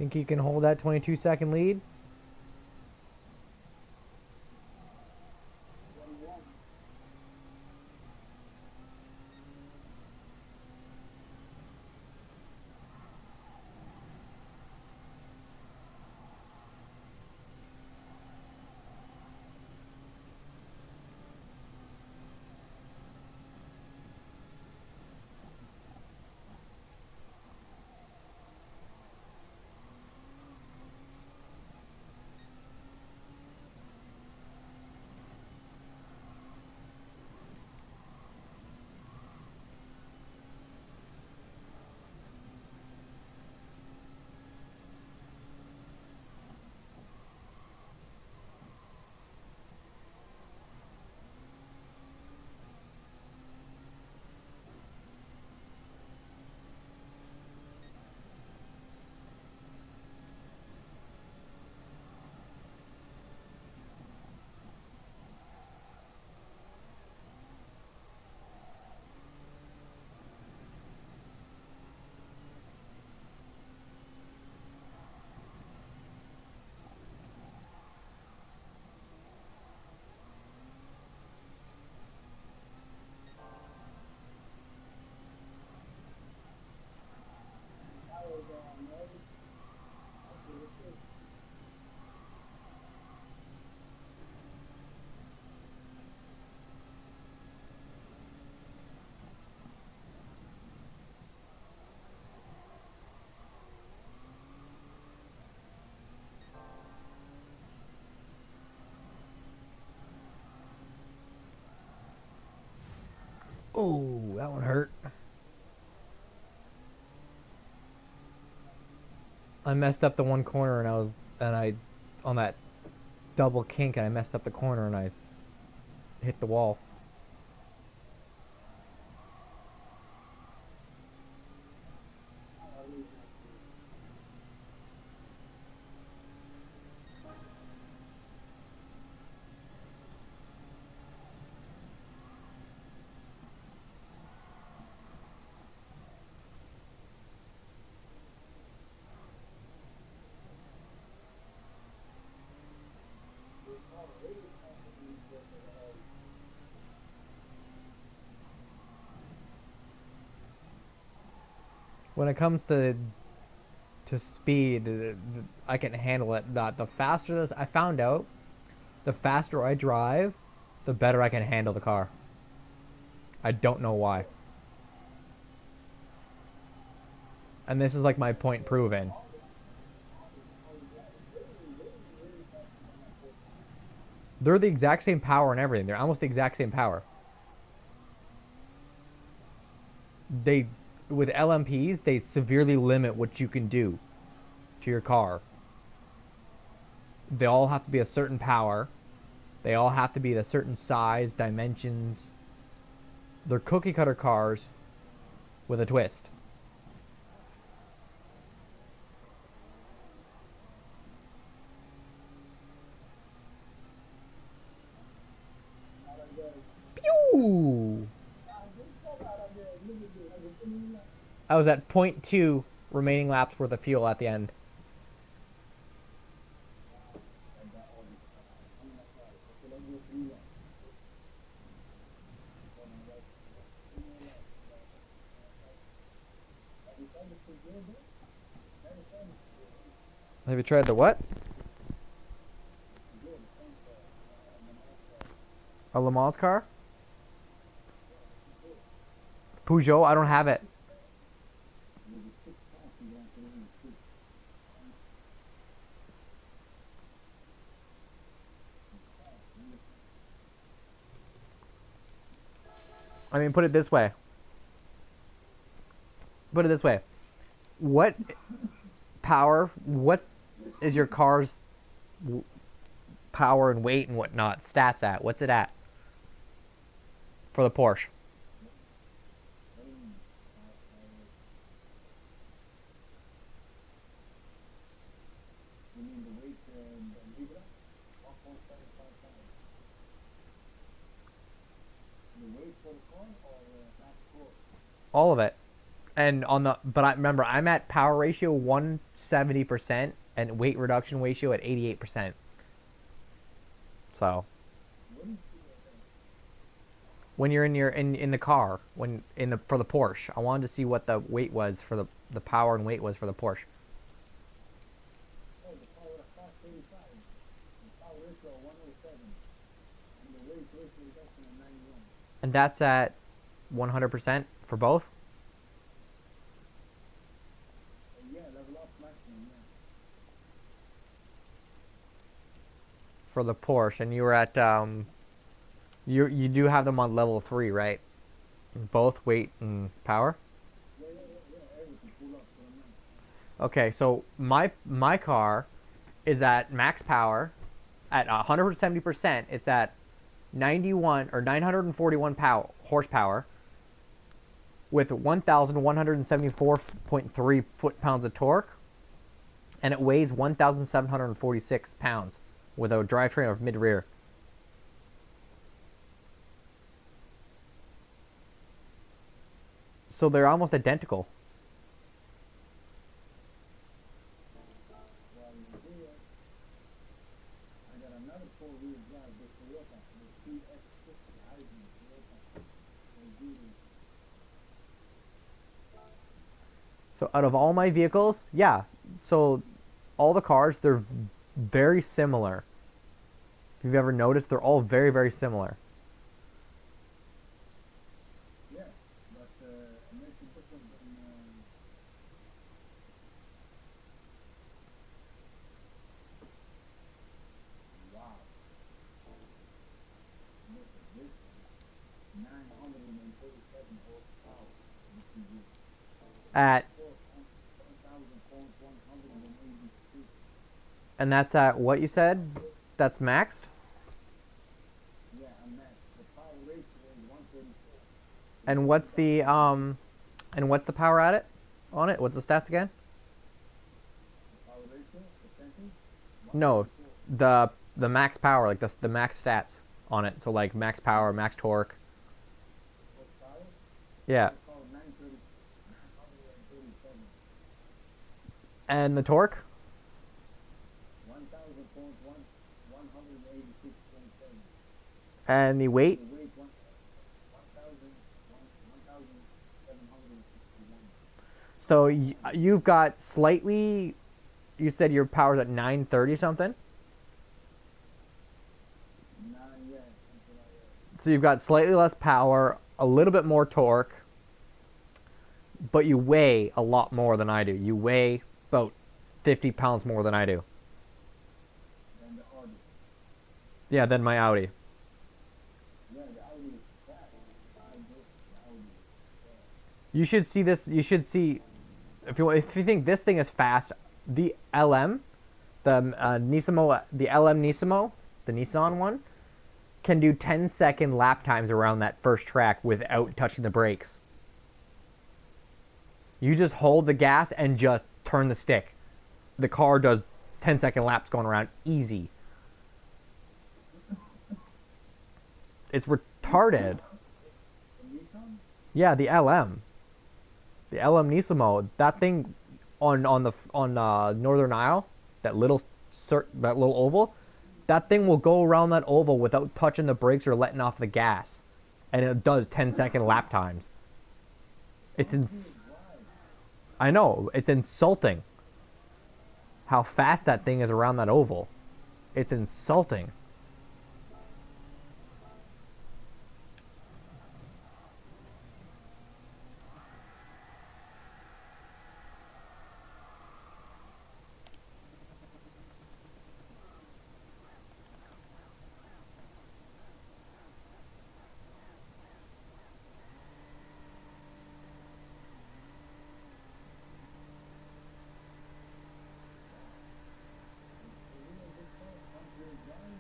Think you can hold that 22-second lead? 21. Tires are on, right? Okay, let's see. Oh, that one hurt. I messed up the one corner and I on that double kink and I messed up the corner and I hit the wall. When it comes to speed, I can handle it. The faster this, I found out, the faster I drive, the better I can handle the car. I don't know why. And this is like my point proven. They're the exact same power and everything. They're almost the exact same power. They with LMPs, they severely limit what you can do to your car. They all have to be a certain power. They all have to be a certain size, dimensions. They're cookie cutter cars with a twist. Pew! I was at .2 remaining laps worth of fuel at the end. Have you tried the what? A Le Mans car? Peugeot? I don't have it. I mean, put it this way. Put it this way. What what is your car's power and weight and whatnot stats at? What's it at for the Porsche? All of it. And on the but I remember I'm at power ratio 170% and weight reduction ratio at 88%. So What is the when you're in the car when in the for the Porsche, I wanted to see what the weight was for the power and weight was for the Porsche. oh the power of 535, the power ratio of 107, and the weight ratio reduction of 91. And that's at 100% for both Yeah, level up maximum, yeah. for the Porsche. And you were at you do have them on level 3, right? Both weight and power. Yeah, everything pull up to the max. Okay, so my car is at max power at 170%. It's at 91 or 941 horsepower with 1,174.3 foot-pounds of torque, and it weighs 1,746 pounds with a drivetrain of mid-rear. So they're almost identical. While here, I got another four-wheel drive, the Toyota, the CX50 hybrid Toyota. So out of all my vehicles, yeah. So all the cars, they're very similar. If you've ever noticed, they're all very, very similar. Yeah, but it makes a difference in, wow, it makes a difference. 937 horsepower, this is At 4,186. and that's at what you said? That's maxed? Yeah, and max. The power ratio is 134. And what's the power at it? On it? What's the stats again? The power ratio, percentage, No, 134. the max power, like the max stats on it. So like max power, max torque. Horsepower, Yeah. horsepower 937. And the torque? 1,186.7. And the weight? The weight 1,761. So you've got slightly. You said your power's at 930 something. Nah, yeah, something like that. So you've got slightly less power, a little bit more torque, but you weigh a lot more than I do. You weigh about 50 pounds more than I do. Then the Audi. Yeah, than my Audi. Yeah, the Audi is fast. I do. The Audi is fast. You should see this. You should see if you think this thing is fast, the LM, the Nismo, the LM Nismo, the Nissan one, can do 10-second lap times around that first track without touching the brakes. You just hold the gas and just turn the stick. The car does 10-second laps going around easy. It's retarded. The Nissan? Yeah, the LM. The LM Nismo, that thing on Northern Isle, that little oval, that thing will go around that oval without touching the brakes or letting off the gas, and it does 10-second lap times. I know, it's insulting how fast that thing is around that oval. It's insulting. Front-wheel drive?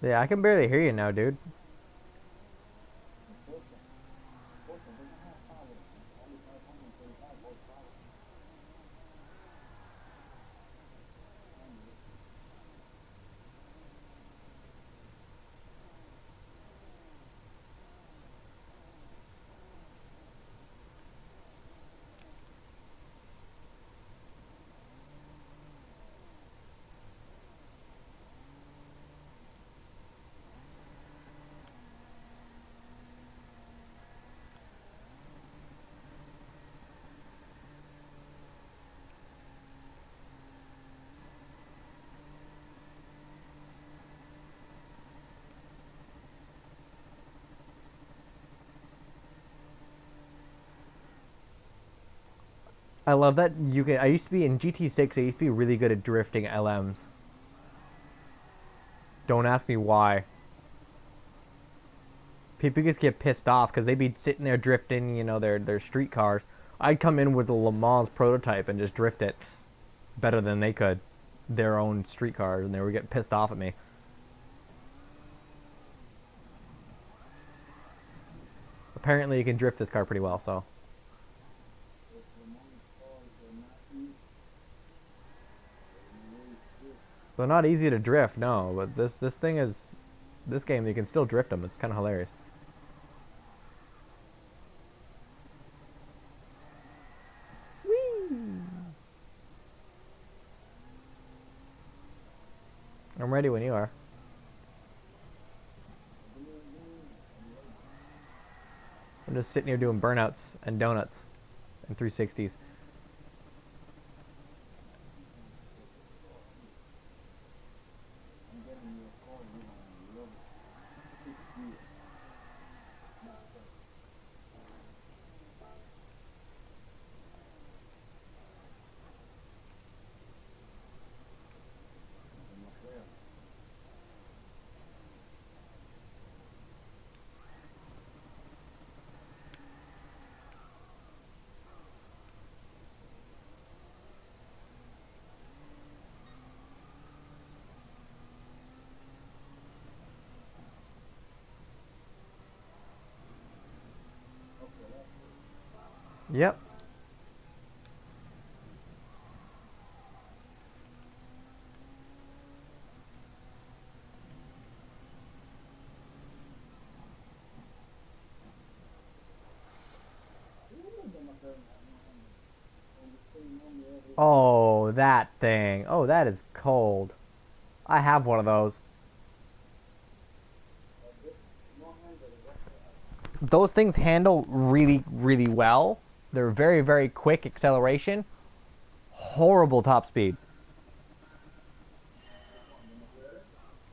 Yeah, I can barely hear you now, dude. Porsche doesn't have power. It's only 535 horsepower. I love that you can. I used to be in GT6. I used to be really good at drifting LMs. Don't ask me why. People just get pissed off because they'd be sitting there drifting, their street cars. I'd come in with the Le Mans prototype and just drift it better than they could, their own street cars, and they were getting pissed off at me. Apparently, you can drift this car pretty well, so. They're not easy to drift, no, but this thing is, this game you can still drift them. It's kind of hilarious. Whee! I'm ready when you are. I'm just sitting here doing burnouts and donuts and 360s. Yep. Oh, that thing. Oh, that is cold. I have one of those. Those things handle really, really well. They're very, very quick acceleration. Horrible top speed.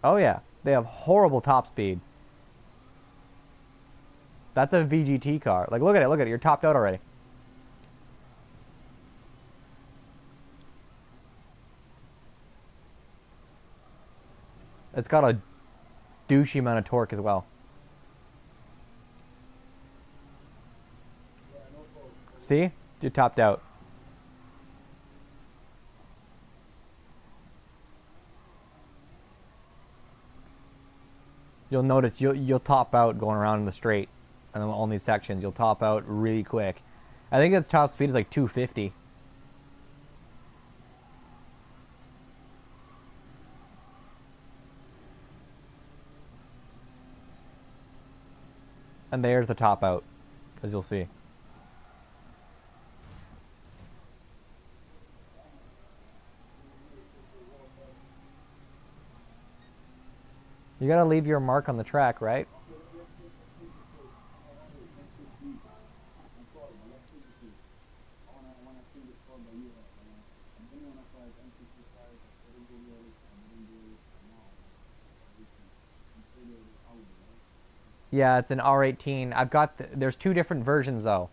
Oh, yeah. They have horrible top speed. That's a VGT car. Like, look at it. Look at it. You're topped out already. It's got a douchey amount of torque as well. See? You're topped out. You'll notice you'll top out going around in the straight, and then on these sections you'll top out really quick. I think its top speed is like 250. And there's the top out, as you'll see. You gotta leave your mark on the track, right? Yeah, it's an R18. There's two different versions though.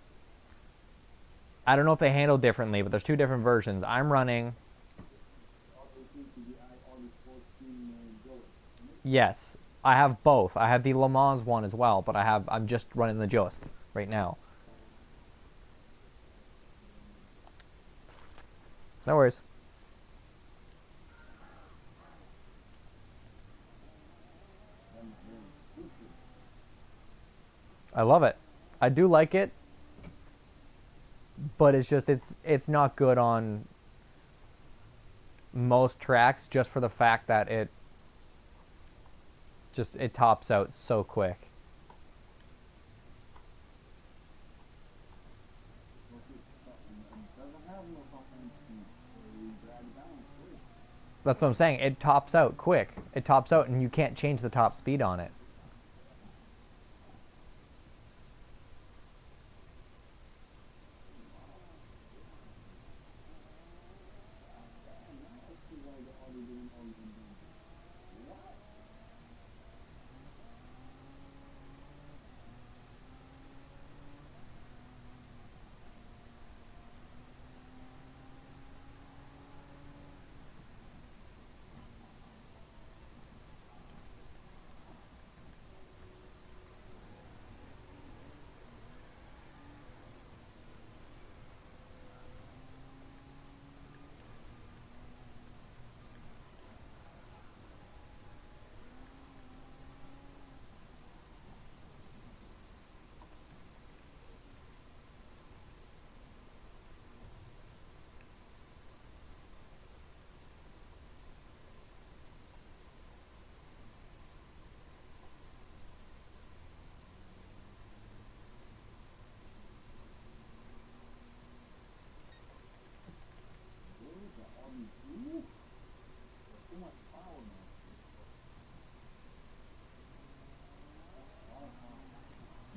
I don't know if they handle differently, but there's two different versions. I'm running. Yes, I have both. I have the Le Mans one as well, but I'm just running the Joust right now. No worries. I love it. I do like it, but it's just it's not good on most tracks just for the fact that it tops out so quick. That's what I'm saying. It tops out quick. It tops out and you can't change the top speed on it.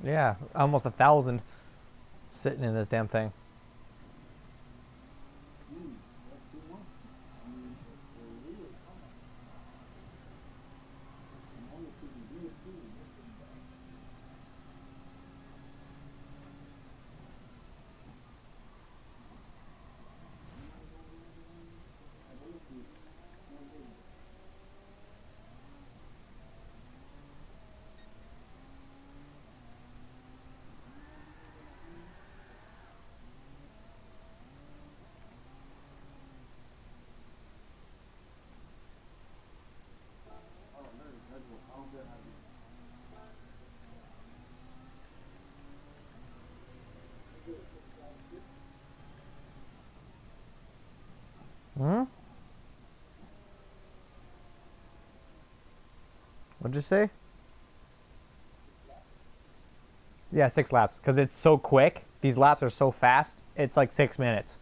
Yeah, almost 1,000 sitting in this damn thing. Hmm? What'd you say? Yeah, 6 laps. Because it's so quick. These laps are so fast. It's like 6 minutes.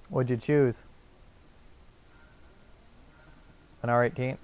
What'd you choose? An R18?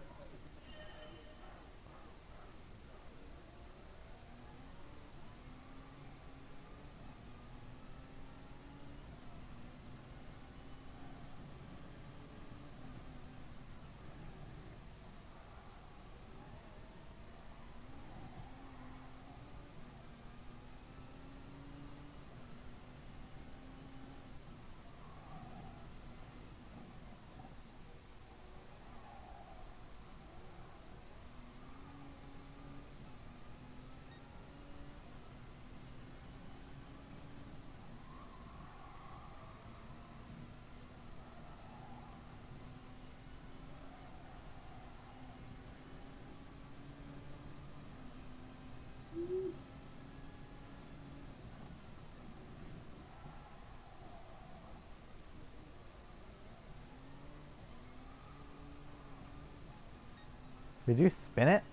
Did you spin it?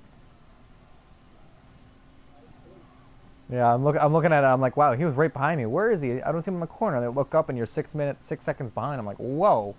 Yeah, I'm looking at it. I'm like, wow, he was right behind me. Where is he? I don't see him in the corner. And I look up, and you're 6 minutes, 6 seconds behind. I'm like, whoa.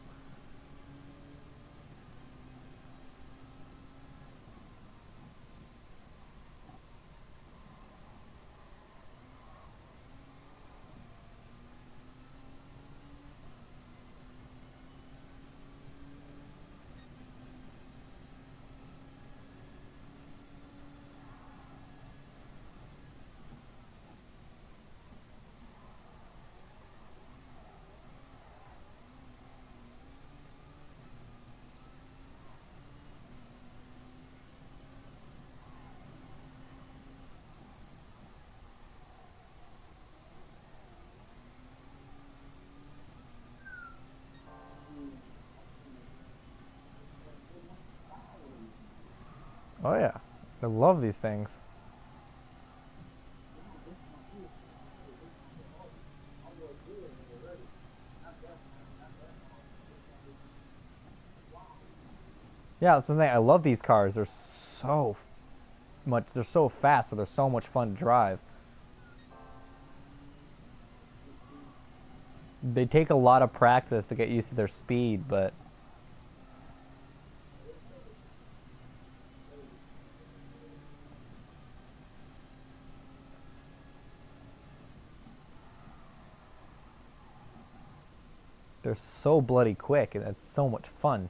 Oh yeah, I love these things. No, this one too. Hey, this one the hardest. I was doing it already. Not that hard. This one is wow. Yeah, that's the thing. I love these cars. They're so much. They're so fast, so they're so much fun to drive. This is They take a lot of practice to get used to their speed, but they're so bloody quick, and it's so much fun.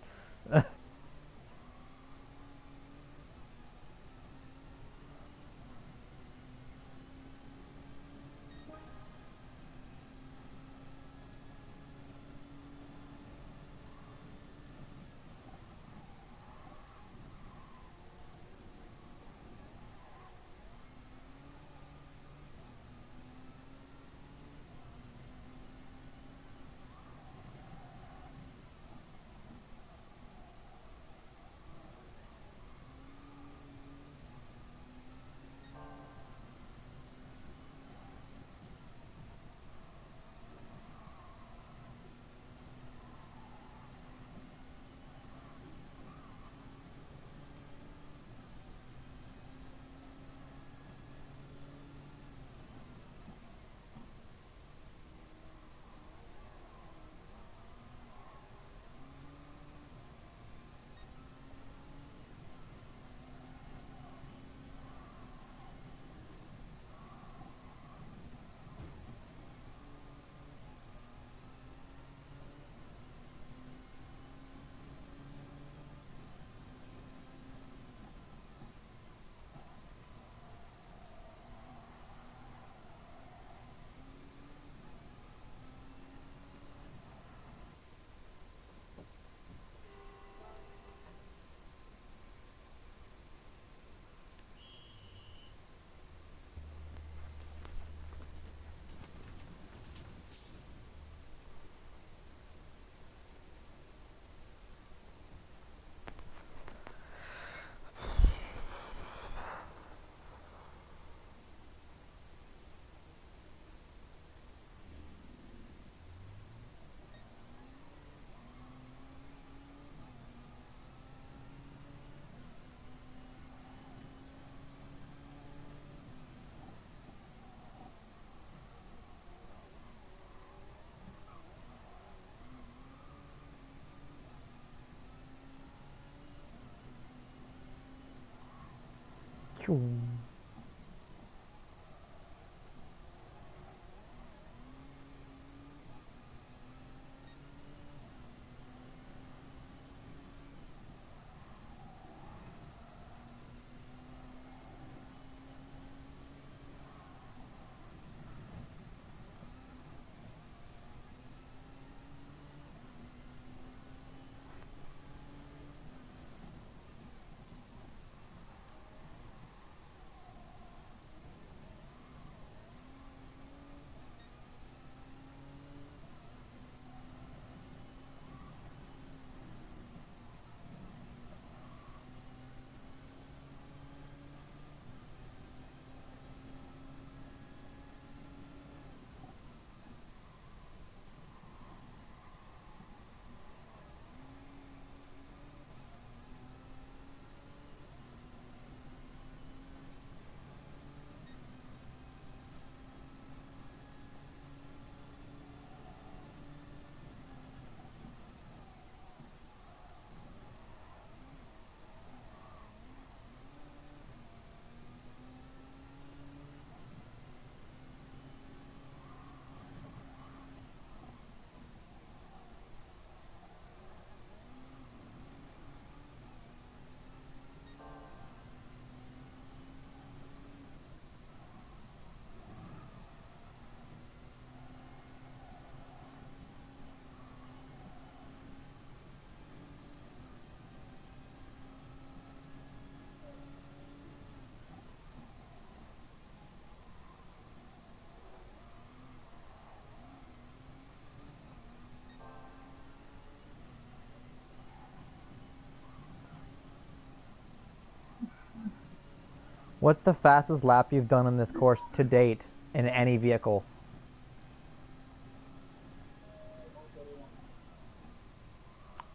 What's the fastest lap you've done on this course to date in any vehicle?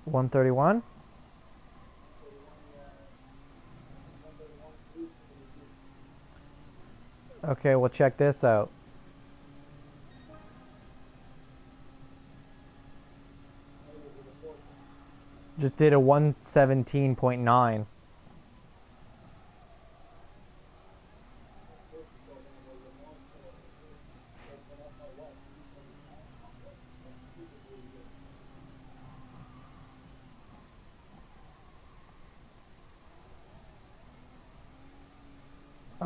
131? Okay, well check this out. Just did a 117.9.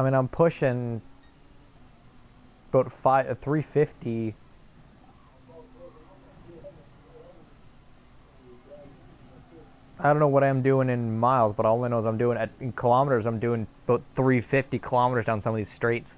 I mean, I'm pushing about 350. I don't know what I'm doing in miles, but all I know is I'm doing in kilometers. I'm doing about 350 kilometers down some of these straights.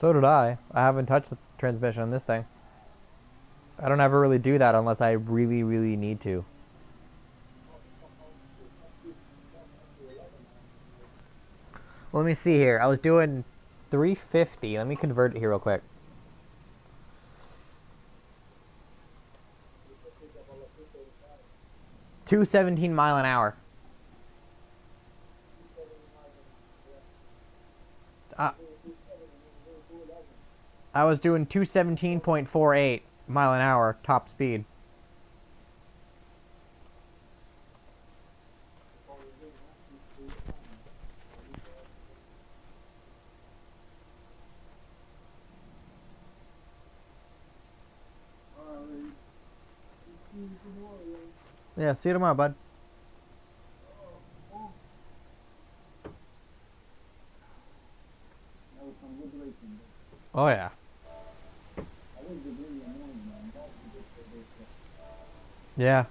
So did I. I haven't touched the transmission on this thing. I don't ever really do that unless I really, really need to. Well, let me see here. I was doing 350. Let me convert it here real quick. 217 mile an hour. Uh, I was doing 217.48 mile an hour top speed. Yeah, see you tomorrow, bud. Oh yeah. Yeah.